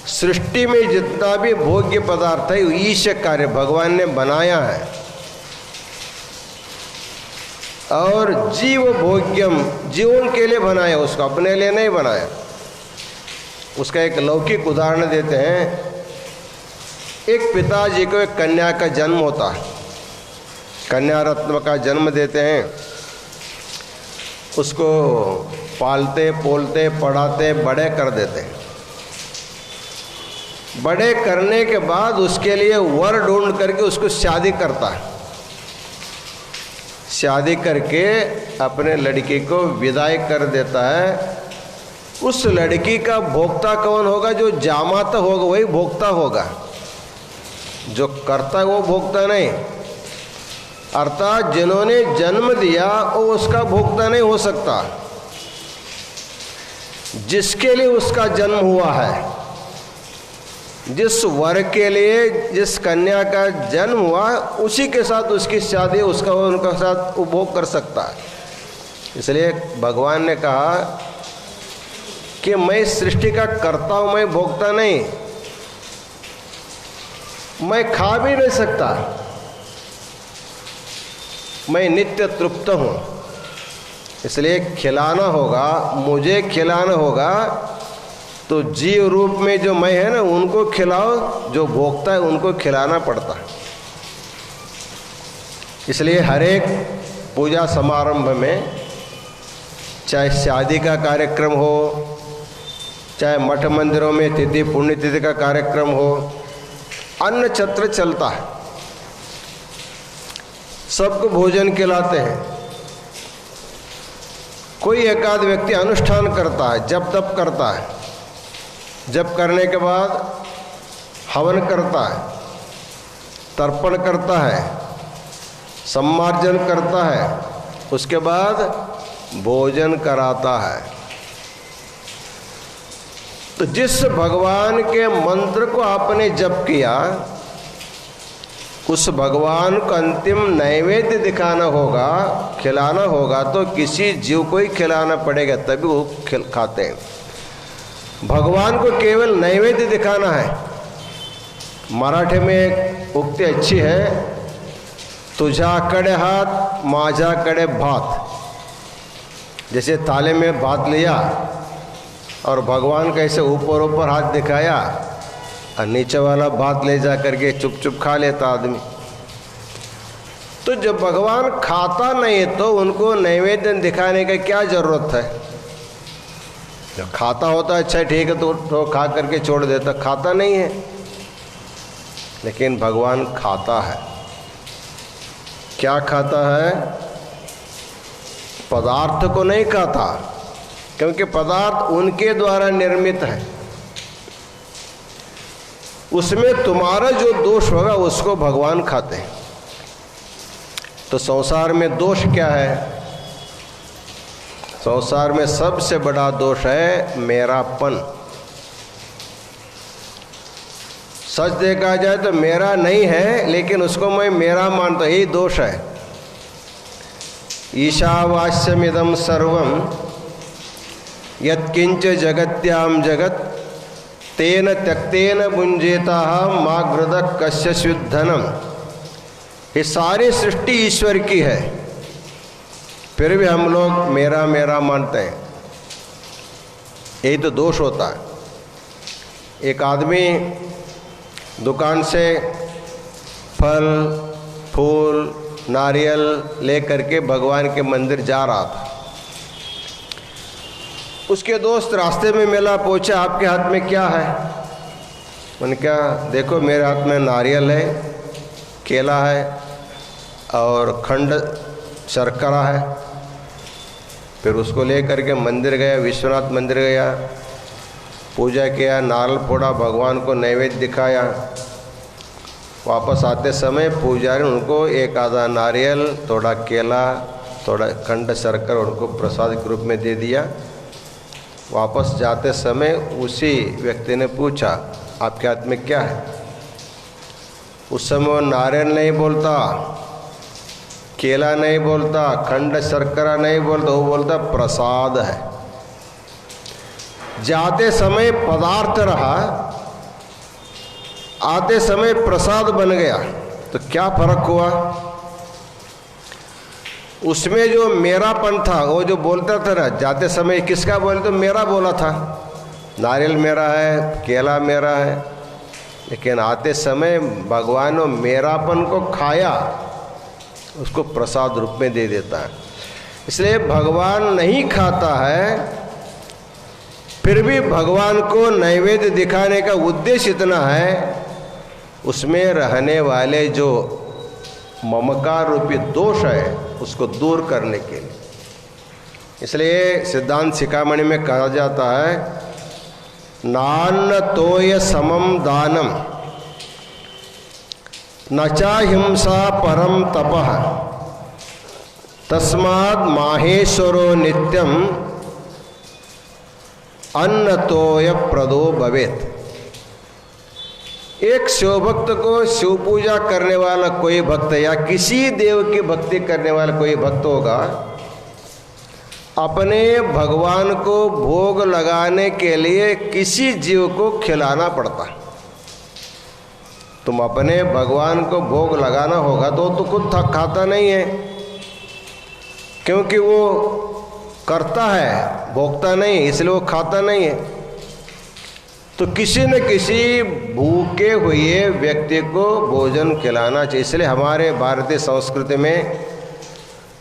[SPEAKER 3] सृष्टि में जितना भी भोग्य पदार्थ है ईश कार्य, भगवान ने बनाया है। और जीव भोग्यम, जीवन के लिए बनाया, उसको अपने लिए नहीं बनाया। उसका एक लौकिक उदाहरण देते हैं। एक पिताजी को एक कन्या का जन्म होता है, कन्या रत्न का जन्म देते हैं, उसको पालते पोलते पढ़ाते बड़े कर देते हैं। बड़े करने के बाद उसके लिए वर ढूंढ करके उसको शादी करता है। शादी करके अपने लड़की को विदाई कर देता है। उस लड़की का भोक्ता कौन होगा? जो जामाता होगा वही भोक्ता होगा, जो करता है वो भोक्ता नहीं। अर्थात जिन्होंने जन्म दिया वो उसका भोक्ता नहीं हो सकता। जिसके लिए उसका जन्म हुआ है, जिस वर के लिए जिस कन्या का जन्म हुआ, उसी के साथ उसकी शादी उसका उनका साथ उपभोग कर सकता है। इसलिए भगवान ने कहा कि मैं सृष्टि का करता हूँ, मैं भोगता नहीं, मैं खा भी नहीं सकता, मैं नित्य तृप्त हूँ। इसलिए खिलाना होगा, मुझे खिलाना होगा, तो जीव रूप में जो मैं है ना उनको खिलाओ, जो भोगता है उनको खिलाना पड़ता है। इसलिए हर एक पूजा समारंभ में, चाहे शादी का कार्यक्रम हो, चाहे मठ मंदिरों में तिथि पुण्यतिथि का कार्यक्रम हो, अन्न छत्र चलता है, सबको भोजन खिलाते हैं। कोई एकाध व्यक्ति अनुष्ठान करता है, जप तप करता है, जप करने के बाद हवन करता है, तर्पण करता है, सम्मार्जन करता है, उसके बाद भोजन कराता है। तो जिस भगवान के मंत्र को आपने जप किया, उस भगवान को अंतिम नैवेद्य दिखाना होगा, खिलाना होगा, तो किसी जीव को ही खिलाना पड़ेगा, तभी वो खाते हैं। भगवान को केवल नैवेद्य दिखाना है। मराठी में एक उक्ति अच्छी है, तुझ्याकडे हात माझ्याकडे भात। जैसे थाले में भात लिया और भगवान कैसे ऊपर ऊपर हाथ दिखाया और नीचे वाला भात ले जा करके चुप चुप खा लेता आदमी। तो जब भगवान खाता नहीं तो उनको नैवेद्य दिखाने का क्या जरूरत है? जब खाता होता अच्छा ठीक है तो खा करके छोड़ देता, खाता नहीं है। लेकिन भगवान खाता है। क्या खाता है? पदार्थ को नहीं खाता, क्योंकि पदार्थ उनके द्वारा निर्मित है। उसमें तुम्हारा जो दोष होगा उसको भगवान खाते हैं। तो संसार में दोष क्या है? संसार में सबसे बड़ा दोष है मेरापन। सच देखा जाए तो मेरा नहीं है, लेकिन उसको मैं मेरा मानता, यही दोष है। ईशावास्यमिदं सर्वं यत्किंच जगत्याम जगत तेन त्यक्तेन भुंजेता माग्रद कस्य शुद्धनम। ये सारी सृष्टि ईश्वर की है, फिर भी हम लोग मेरा मेरा मानते हैं। यही तो दोष होता है। एक आदमी दुकान से फल फूल नारियल ले करके भगवान के मंदिर जा रहा था। उसके दोस्त रास्ते में मिला, पूछा आपके हाथ में क्या है? मैंने कहा देखो मेरे हाथ में नारियल है, केला है और खंड शर्करा है। फिर उसको ले करके मंदिर गया, विश्वनाथ मंदिर गया, पूजा किया, नारियल फोड़ा, भगवान को नैवेद्य दिखाया। वापस आते समय पुजारी उनको एक आधा नारियल, थोड़ा केला, थोड़ा खंड शर्कर उनको प्रसाद के रूप में दे दिया। वापस जाते समय उसी व्यक्ति ने पूछा आपके हाथ में क्या है? उस समय वो नारियल नहीं बोलता, केला नहीं बोलता, खंड शर्करा नहीं बोलता, वो बोलता प्रसाद है। जाते समय पदार्थ रहा, आते समय प्रसाद बन गया। तो क्या फर्क हुआ? उसमें जो मेरापन था, वो जो बोलता था ना, जाते समय किसका बोले तो मेरा बोला था, नारियल मेरा है, केला मेरा है, लेकिन आते समय भगवान ने मेरापन को खाया, उसको प्रसाद रूप में दे देता है। इसलिए भगवान नहीं खाता है, फिर भी भगवान को नैवेद्य दिखाने का उद्देश्य इतना है, उसमें रहने वाले जो ममकार रूपी दोष है उसको दूर करने के लिए। इसलिए सिद्धांत शिखामणि में कहा जाता है, नान्न तोय समम दानम न चा हिंसा परम तपः तस्माद् माहेश्वरो नित्यम अन्न तोय प्रदो भवेत्। एक शिव भक्त को शिव पूजा करने वाला कोई भक्त या किसी देव की भक्ति करने वाला कोई भक्त होगा, अपने भगवान को भोग लगाने के लिए किसी जीव को खिलाना पड़ता। तुम अपने भगवान को भोग लगाना होगा तो खुद खाता नहीं है, क्योंकि वो करता है, भोगता नहीं, इसलिए वो खाता नहीं है। तो किसी न किसी भूखे हुए व्यक्ति को भोजन खिलाना चाहिए। इसलिए हमारे भारतीय संस्कृति में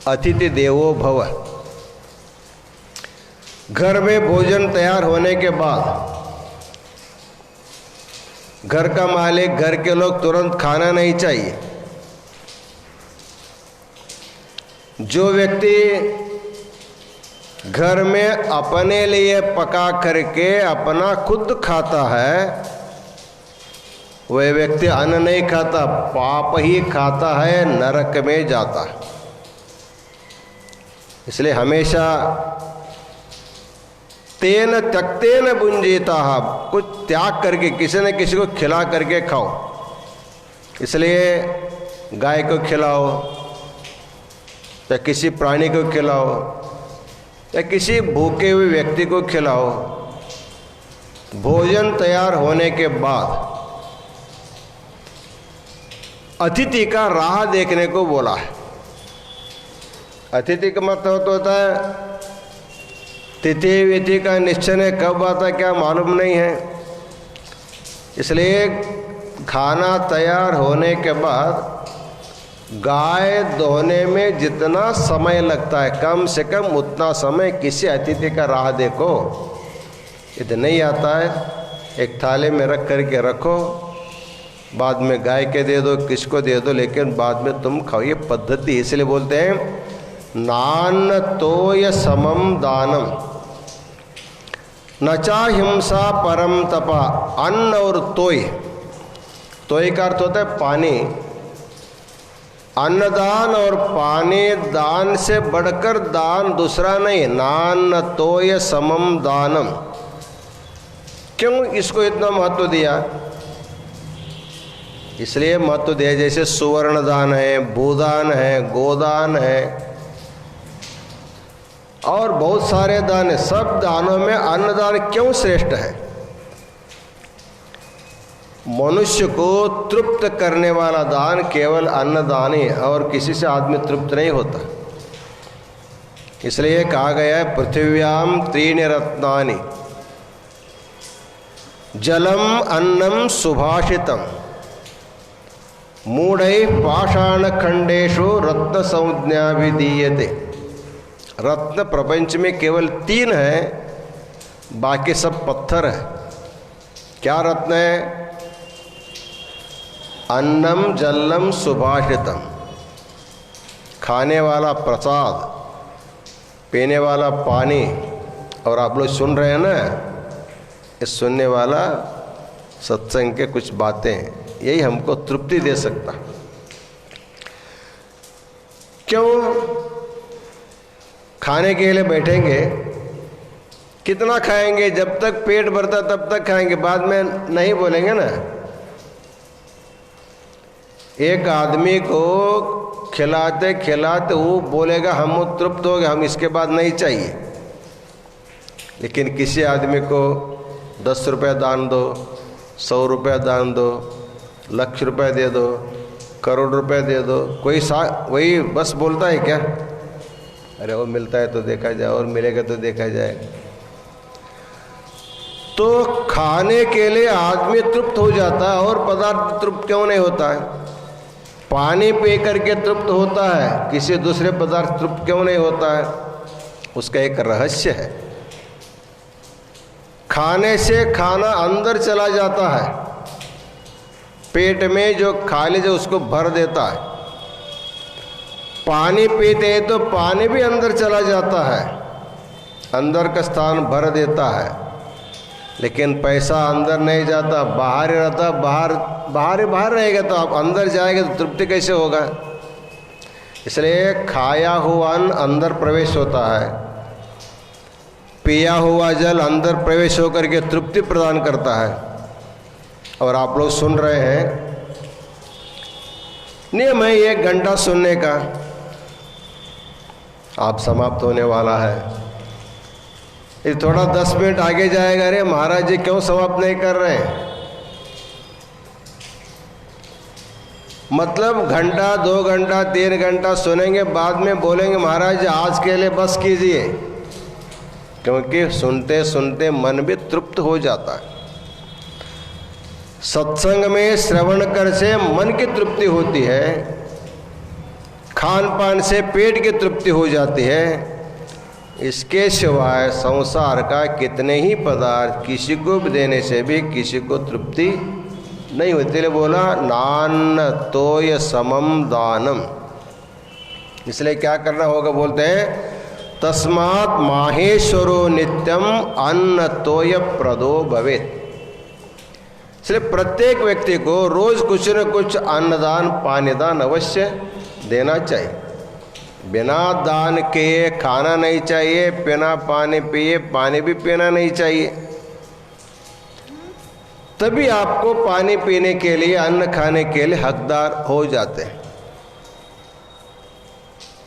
[SPEAKER 3] अतिथि देवो भव, घर में भोजन तैयार होने के बाद घर का मालिक, घर के लोग तुरंत खाना नहीं चाहिए। जो व्यक्ति घर में अपने लिए पका करके अपना खुद खाता है, वह व्यक्ति अन्न नहीं खाता, पाप ही खाता है, नरक में जाता है। इसलिए हमेशा तेन त्यक्तेन भुंजीता, कुछ त्याग करके किसी न किसी को खिला करके खाओ। इसलिए गाय को खिलाओ या किसी प्राणी को खिलाओ या किसी भूखे हुए व्यक्ति को खिलाओ। भोजन तैयार होने के बाद अतिथि का राह देखने को बोला है। अतिथि का मतलब होता है तिथि विधि का निश्चय कब आता क्या मालूम नहीं है। इसलिए खाना तैयार होने के बाद गाय दोहने में जितना समय लगता है, कम से कम उतना समय किसी अतिथि का राह देखो। यदि नहीं आता है, एक थाली में रख करके रखो, बाद में गाय के दे दो, किसको दे दो, लेकिन बाद में तुम खाओ। ये पद्धति इसलिए बोलते हैं नान्न तोय समम दानम न चा हिंसा परम तपा। अन्न और तोय, तोय का अर्थ होता है पानी। अन्नदान और पानी दान से बढ़कर दान दूसरा नहीं। नान्न तोय समम दानम, क्यों इसको इतना महत्व दिया? इसलिए महत्व दिया जैसे सुवर्ण दान है, भूदान है, गोदान है और बहुत सारे दान है। सब दानों में अन्नदान क्यों श्रेष्ठ है? मनुष्य को तृप्त करने वाला दान केवल अन्नदान ही, और किसी से आदमी तृप्त नहीं होता। इसलिए कहा गया है पृथिव्याम त्रीणि रत्नानि जलम अन्नम सुभाषितम मूढ़ैः पाषाण खंडेषु रत्न संज्ञा विधीयते। रत्न प्रपंच में केवल 3 है, बाकी सब पत्थर है। क्या रत्न है? अन्नम जलम सुभाषितम, खाने वाला प्रसाद, पीने वाला पानी। और आप लोग सुन रहे हैं ना, इस सुनने वाला सत्संग के कुछ बातें, यही हमको तृप्ति दे सकता। क्यों? खाने के लिए बैठेंगे, कितना खाएंगे? जब तक पेट भरता तब तक खाएंगे, बाद में नहीं बोलेंगे ना। एक आदमी को खिलाते खिलाते वो बोलेगा हम तृप्त हो गए, हम इसके बाद नहीं चाहिए। लेकिन किसी आदमी को 10 रुपये दान दो, 100 रुपये दान दो, लाख रुपये दे दो, करोड़ रुपए दे दो, कोई वही बस बोलता है क्या? अरे वो मिलता है तो देखा जाए और मिलेगा तो देखा जाए। तो खाने के लिए आदमी तृप्त हो जाता है और पदार्थ तृप्त क्यों नहीं होता है? पानी पी करके तृप्त होता है, किसी दूसरे पदार्थ तृप्त क्यों नहीं होता है? उसका एक रहस्य है। खाने से खाना अंदर चला जाता है, पेट में जो खा लीजिए उसको भर देता है। पानी पीते हैं तो पानी भी अंदर चला जाता है, अंदर का स्थान भर देता है। लेकिन पैसा अंदर नहीं जाता, बाहर ही रहता, बाहर रहेगा तो आप अंदर जाएगा तो तृप्ति कैसे होगा? इसलिए खाया हुआ अन्न अंदर प्रवेश होता है, पिया हुआ जल अंदर प्रवेश होकर के तृप्ति प्रदान करता है। और आप लोग सुन रहे हैं, नियम है 1 घंटा सुनने का, आप समाप्त होने वाला है। ये थोड़ा 10 मिनट आगे जाएगा, अरे महाराज जी क्यों समाप्त नहीं कर रहे हैं? मतलब घंटा 2 घंटा 3 घंटा सुनेंगे, बाद में बोलेंगे महाराज जी आज के लिए बस कीजिए, क्योंकि सुनते सुनते मन भी तृप्त हो जाता है। सत्संग में श्रवण कर से मन की तृप्ति होती है, खान पान से पेट की तृप्ति हो जाती है। इसके सिवाय संसार का कितने ही पदार्थ किसी को भी देने से भी किसी को तृप्ति नहीं होती। इसलिए बोला नान्न तोय समम दानम। इसलिए क्या करना होगा? बोलते हैं तस्मात् माहेश्वरो नित्यम अन्न तोय प्रदो भवेत्। इसलिए प्रत्येक व्यक्ति को रोज कुछ न कुछ अन्नदान पानीदान अवश्य देना चाहिए। बिना दान के खाना नहीं चाहिए, बिना पानी पिए पानी भी पीना नहीं चाहिए। तभी आपको पानी पीने के लिए अन्न खाने के लिए हकदार हो जाते हैं।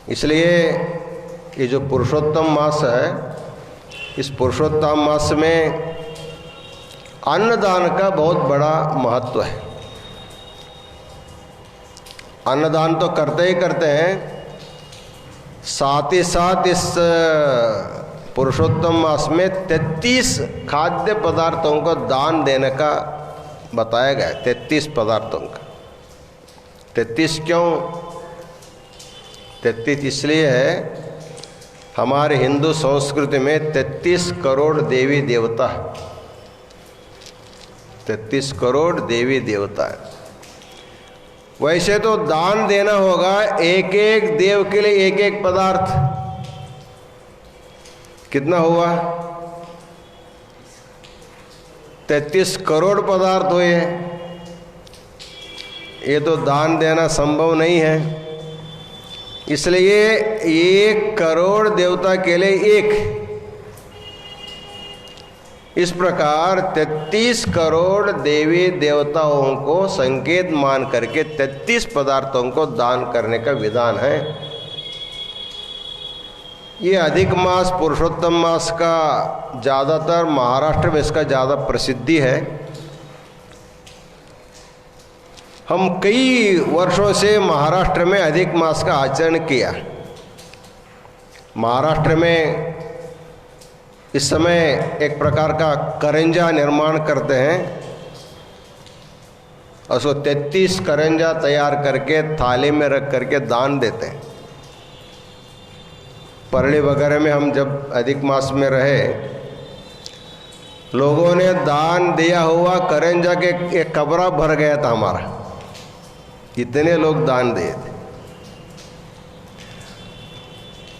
[SPEAKER 3] इसलिए ये जो पुरुषोत्तम मास है, इस पुरुषोत्तम मास में अन्नदान का बहुत बड़ा महत्व है। अन्नदान तो करते ही करते हैं, साथ ही साथ इस पुरुषोत्तम मास में 33 खाद्य पदार्थों को दान देने का बताया गया है। 33 पदार्थों का। 33 क्यों? 33 इसलिए है, हमारे हिंदू संस्कृति में 33 करोड़ देवी देवता है। 33 करोड़ देवी देवता है। वैसे तो दान देना होगा एक एक देव के लिए एक एक पदार्थ। कितना हुआ? 33 करोड़ पदार्थ हुए। ये तो दान देना संभव नहीं है, इसलिए 1 करोड़ देवता के लिए एक। इस प्रकार 33 करोड़ देवी देवताओं को संकेत मान करके 33 पदार्थों को दान करने का विधान है। ये अधिक मास पुरुषोत्तम मास का ज़्यादातर महाराष्ट्र में इसका ज़्यादा प्रसिद्धि है। हम कई वर्षों से महाराष्ट्र में अधिक मास का आचरण किया। महाराष्ट्र में इस समय एक प्रकार का करंजा निर्माण करते हैं और उसको 33 करंजा तैयार करके थाली में रख करके दान देते हैं। परली वगैरह में हम जब अधिक मास में रहे, लोगों ने दान दिया हुआ करंजा के एक कबरा भर गया था हमारा, इतने लोग दान दिए थे।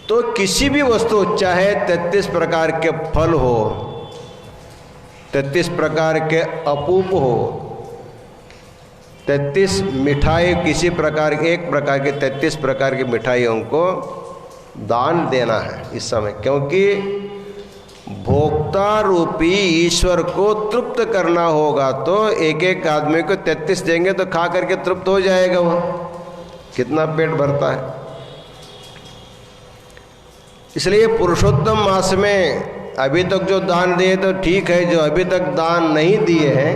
[SPEAKER 3] तो किसी भी वस्तु, चाहे 33 प्रकार के फल हो, 33 प्रकार के अपूप हो, 33 मिठाई, किसी प्रकार एक प्रकार की 33 प्रकार की मिठाइयों को दान देना है इस समय। क्योंकि भोक्ता रूपी ईश्वर को तृप्त करना होगा तो एक एक आदमी को 33 देंगे तो खा करके तृप्त हो जाएगा। वो कितना पेट भरता है। इसलिए पुरुषोत्तम मास में अभी तक जो दान दिए तो ठीक है, जो अभी तक दान नहीं दिए हैं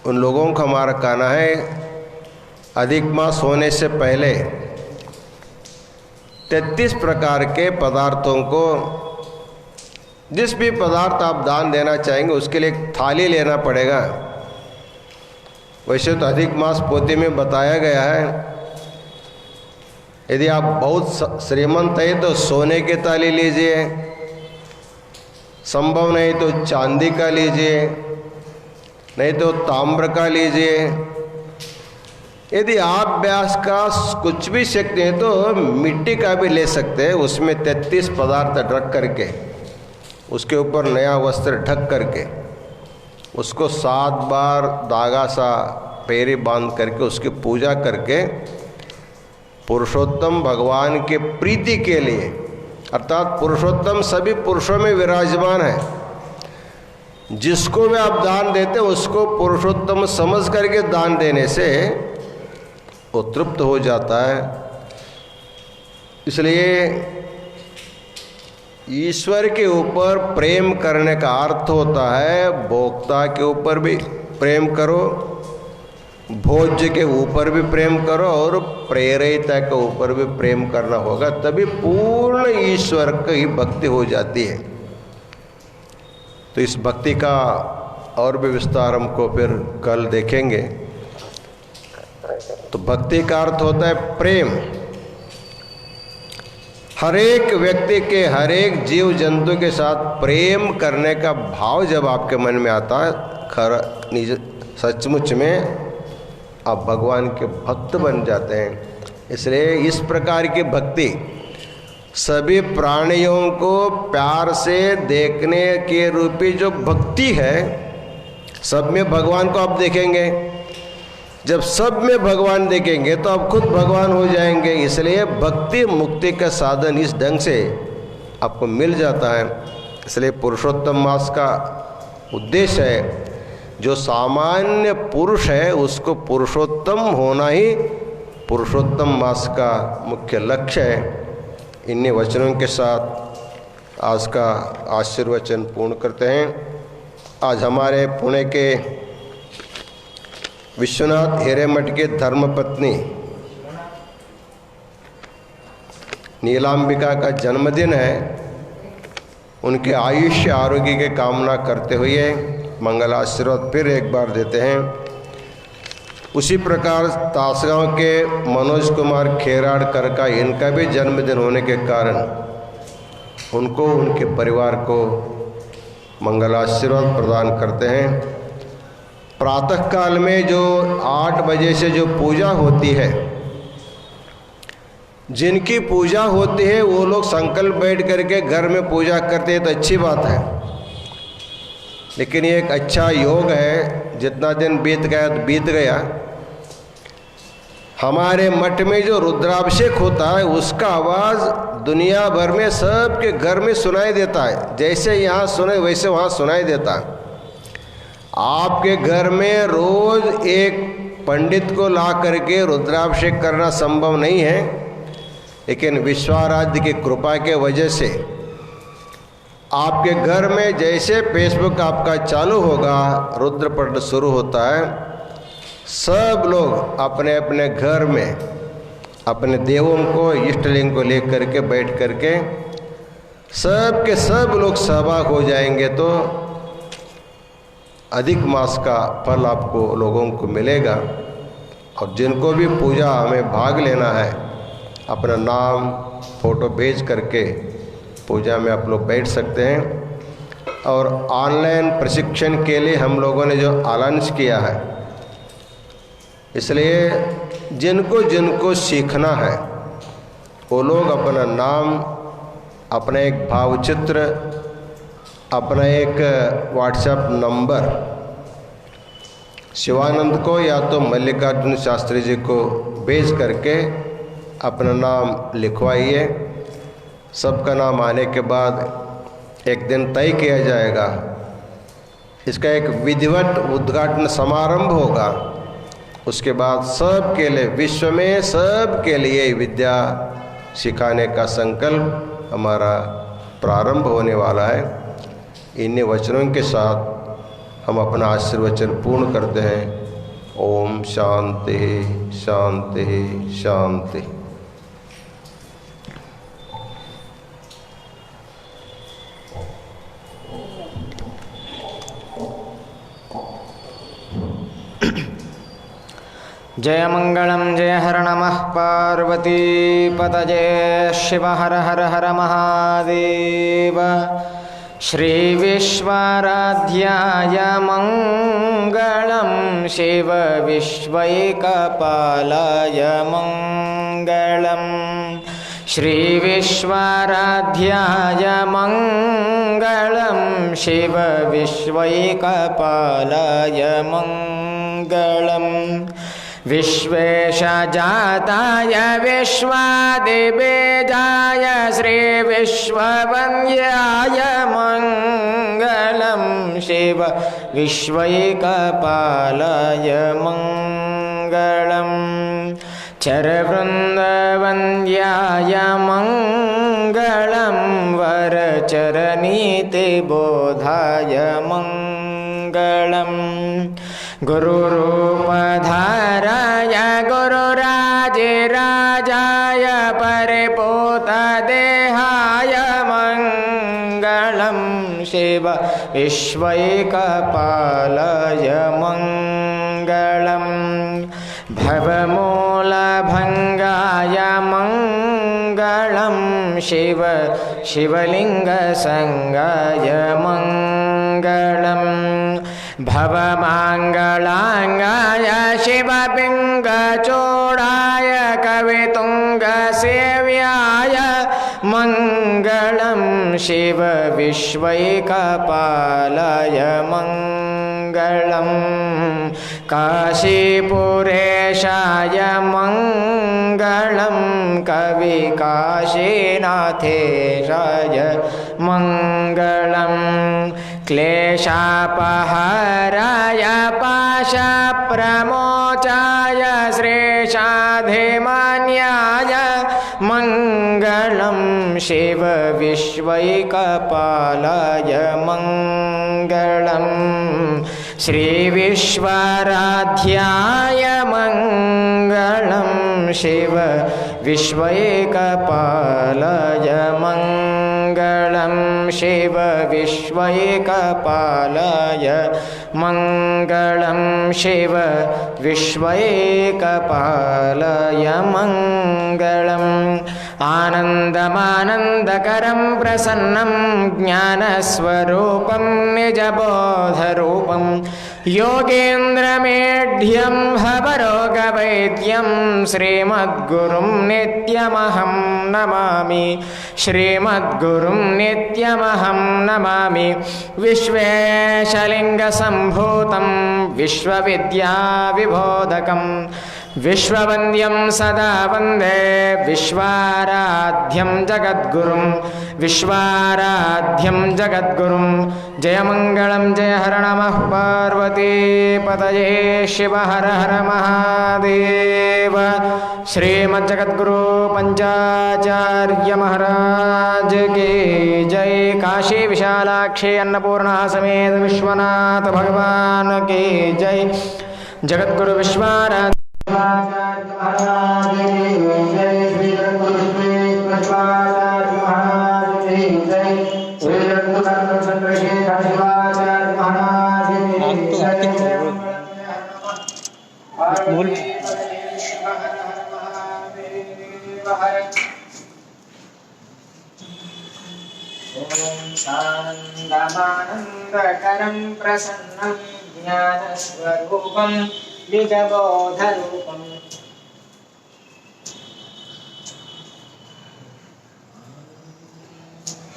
[SPEAKER 3] उन लोगों का हमारा कहना है अधिक मास होने से पहले 33 प्रकार के पदार्थों को, जिस भी पदार्थ आप दान देना चाहेंगे उसके लिए एक थाली लेना पड़ेगा। वैसे तो अधिक मास पोथी में बताया गया है, यदि आप बहुत श्रीमंत है तो सोने की थाली लीजिए, संभव नहीं तो चांदी का लीजिए, नहीं तो ताम्र का लीजिए। यदि आप व्यास का कुछ भी शक्ति है तो मिट्टी का भी ले सकते हैं, उसमें 33 पदार्थ ढक करके, उसके ऊपर नया वस्त्र ढक करके, उसको 7 बार धागा सा पैरी बांध करके उसकी पूजा करके पुरुषोत्तम भगवान के प्रीति के लिए, अर्थात पुरुषोत्तम सभी पुरुषों में विराजमान है, जिसको भी आप दान देते उसको पुरुषोत्तम समझ करके दान देने से वो तृप्त हो जाता है। इसलिए ईश्वर के ऊपर प्रेम करने का अर्थ होता है भोक्ता के ऊपर भी प्रेम करो, भोज्य के ऊपर भी प्रेम करो और प्रेरिता के ऊपर भी प्रेम करना होगा, तभी पूर्ण ईश्वर की भक्ति हो जाती है। तो इस भक्ति का और भी विस्तार हमको फिर कल देखेंगे। तो भक्ति का अर्थ होता है प्रेम। हर एक व्यक्ति के, हर एक जीव जंतु के साथ प्रेम करने का भाव जब आपके मन में आता है, निज सचमुच में आप भगवान के भक्त बन जाते हैं। इसलिए इस प्रकार की भक्ति सभी प्राणियों को प्यार से देखने के रूपी जो भक्ति है, सब में भगवान को आप देखेंगे। जब सब में भगवान देखेंगे तो आप खुद भगवान हो जाएंगे। इसलिए भक्ति मुक्ति का साधन इस ढंग से आपको मिल जाता है। इसलिए पुरुषोत्तम मास का उद्देश्य है, जो सामान्य पुरुष है उसको पुरुषोत्तम होना ही पुरुषोत्तम मास का मुख्य लक्ष्य है। इन्हीं वचनों के साथ आज का आशीर्वचन पूर्ण करते हैं। आज हमारे पुणे के विश्वनाथ हिरेमठ के धर्मपत्नी नीलांबिका का जन्मदिन है। उनके आयुष्य आरोग्य की कामना करते हुए मंगल आशीर्वाद फिर एक बार देते हैं। उसी प्रकार तासगांव के मनोज कुमार खेराड़कर का, इनका भी जन्मदिन होने के कारण उनको, उनके परिवार को मंगल आशीर्वाद प्रदान करते हैं। प्रातः काल में जो 8 बजे से जो पूजा होती है, जिनकी पूजा होती है वो लोग संकल्प बैठ करके घर में पूजा करते हैं तो अच्छी बात है, लेकिन ये एक अच्छा योग है। जितना दिन बीत गया तो बीत गया। हमारे मठ में जो रुद्राभिषेक होता है उसका आवाज़ दुनिया भर में सबके घर में सुनाई देता है। जैसे यहाँ सुने वैसे वहाँ सुनाई देता है। आपके घर में रोज एक पंडित को ला करके रुद्राभिषेक करना संभव नहीं है, लेकिन विश्वाराध्य की कृपा के वजह से आपके घर में जैसे फेसबुक आपका चालू होगा, रुद्रपठ शुरू होता है, सब लोग अपने अपने घर में अपने देवों को, इष्टलिंग को लेकर के बैठ करके सब के सब लोग सहभाग हो जाएंगे तो अधिक मास का फल आपको लोगों को मिलेगा। और जिनको भी पूजा में भाग लेना है, अपना नाम फोटो भेज करके पूजा में आप लोग बैठ सकते हैं। और ऑनलाइन प्रशिक्षण के लिए हम लोगों ने जो अलाउंस किया है, इसलिए जिनको जिनको सीखना है वो लोग अपना नाम, अपना एक भावचित्र, अपना एक व्हाट्सएप नंबर शिवानंद को या तो मल्लिकार्जुन शास्त्री जी को भेज करके अपना नाम लिखवाइए। सबका नाम आने के बाद एक दिन तय किया जाएगा, इसका एक विधिवत उद्घाटन समारंभ होगा। उसके बाद सब के लिए, विश्व में सब के लिए विद्या सिखाने का संकल्प हमारा प्रारंभ होने वाला है। इन्हीं वचनों के साथ हम अपना आशीर्वचन पूर्ण करते हैं। ओम शांति शांति शांति।
[SPEAKER 2] जय मंगलम जय हर नमः पार्वतीपतये शिव हर हर हर महादेव। श्री विश्वाराध्याय मंगलम शिव विश्वैकपालाय मंगलम। श्री विश्वाराध्याय मंगलम शिव विश्वैकपालाय मंगलम। विश्वेशजाताय विश्वादिबीजाय श्री विश्ववन्द्याय मंगलम शिव विश्वैकपालाय मंगलम। चरवृन्दवन्द्याय मंगलम वरचरनीतिबोधाय मंगलम। गुरुरूपधाराय गुरुराजिराजाय परिपूतदेहाय मंगलम शिव विश्वैकपालाय मंगलम। भवमूलभङ्गाय मंगलम शिव शिवलिङ्गसङ्गाय मंगलम। भवमाङ्गलाङ्गाय शिवपिङ्गचूडाय कवितुङ्गसेव्याय मंगलम शिव विश्वैकपालाय मंगलम। काशीपुरेशाय मंगलम कविकाशीनाथेशाय मंगलम। क्लेशापहाराय पाशप्रमोचाय श्रेषाधिमान्याय मंगलम शिव विश्वैकपालाय मंगलम। श्री विश्वाराध्याय मंगलम शिव विश्वैकपालाय मंगलम। शिव विश्वैकपालाय मंगलम शिव विश्वैकपालाय मंगलम। आनन्दमानन्दकरं प्रसन्नं ज्ञानस्वरूपं निजबोधरूपं योगेन्द्रमेढ्यं भवरोगवैद्यं श्रीमद्गुरुं नित्यमहं नमामि। श्रीमद्गुरुं नित्यमहं नमामि। विश्वेशलिङ्गसम्भूतं विश्वविद्याविबोधकं विश्ववन्द्यं सदा वन्दे विश्वाराध्यं जगद्गुरुं। विश्वाराध्यं जगद्गुरुं। जय मंगलम जय हर नमः पार्वतीपतये शिव हर हर महादेव। श्रीमज्जगद्गुरु पंचाचार्य महाराज की जय। काशी विशालाक्षी अन्नपूर्णा समेत विश्वनाथ भगवान की जय। जगद्गुरु विश्वाराध्य आनन्दमानन्दकरं प्रसन्नं ज्ञानस्वरूपं निजबोधरूपम्।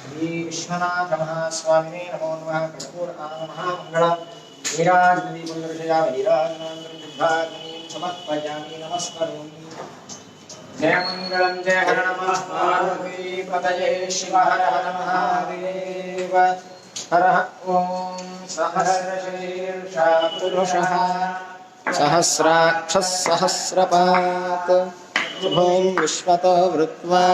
[SPEAKER 2] श्री विश्वनाथ महास्वामिने नमो नमः। कर्पूर महामंगलम् वीराजनदीपुण्यविषयावलीराजनान्तरं समर्पयामि नमस्करोमि। जय मंगलम जय हर नमः पार्वतीपतये शिव हर हर महादेव। हर ओम सहस्रशीर्षा पुरुषः सहस्राक्षः सहस्रपात् शुभं विश्वतो वृत्वा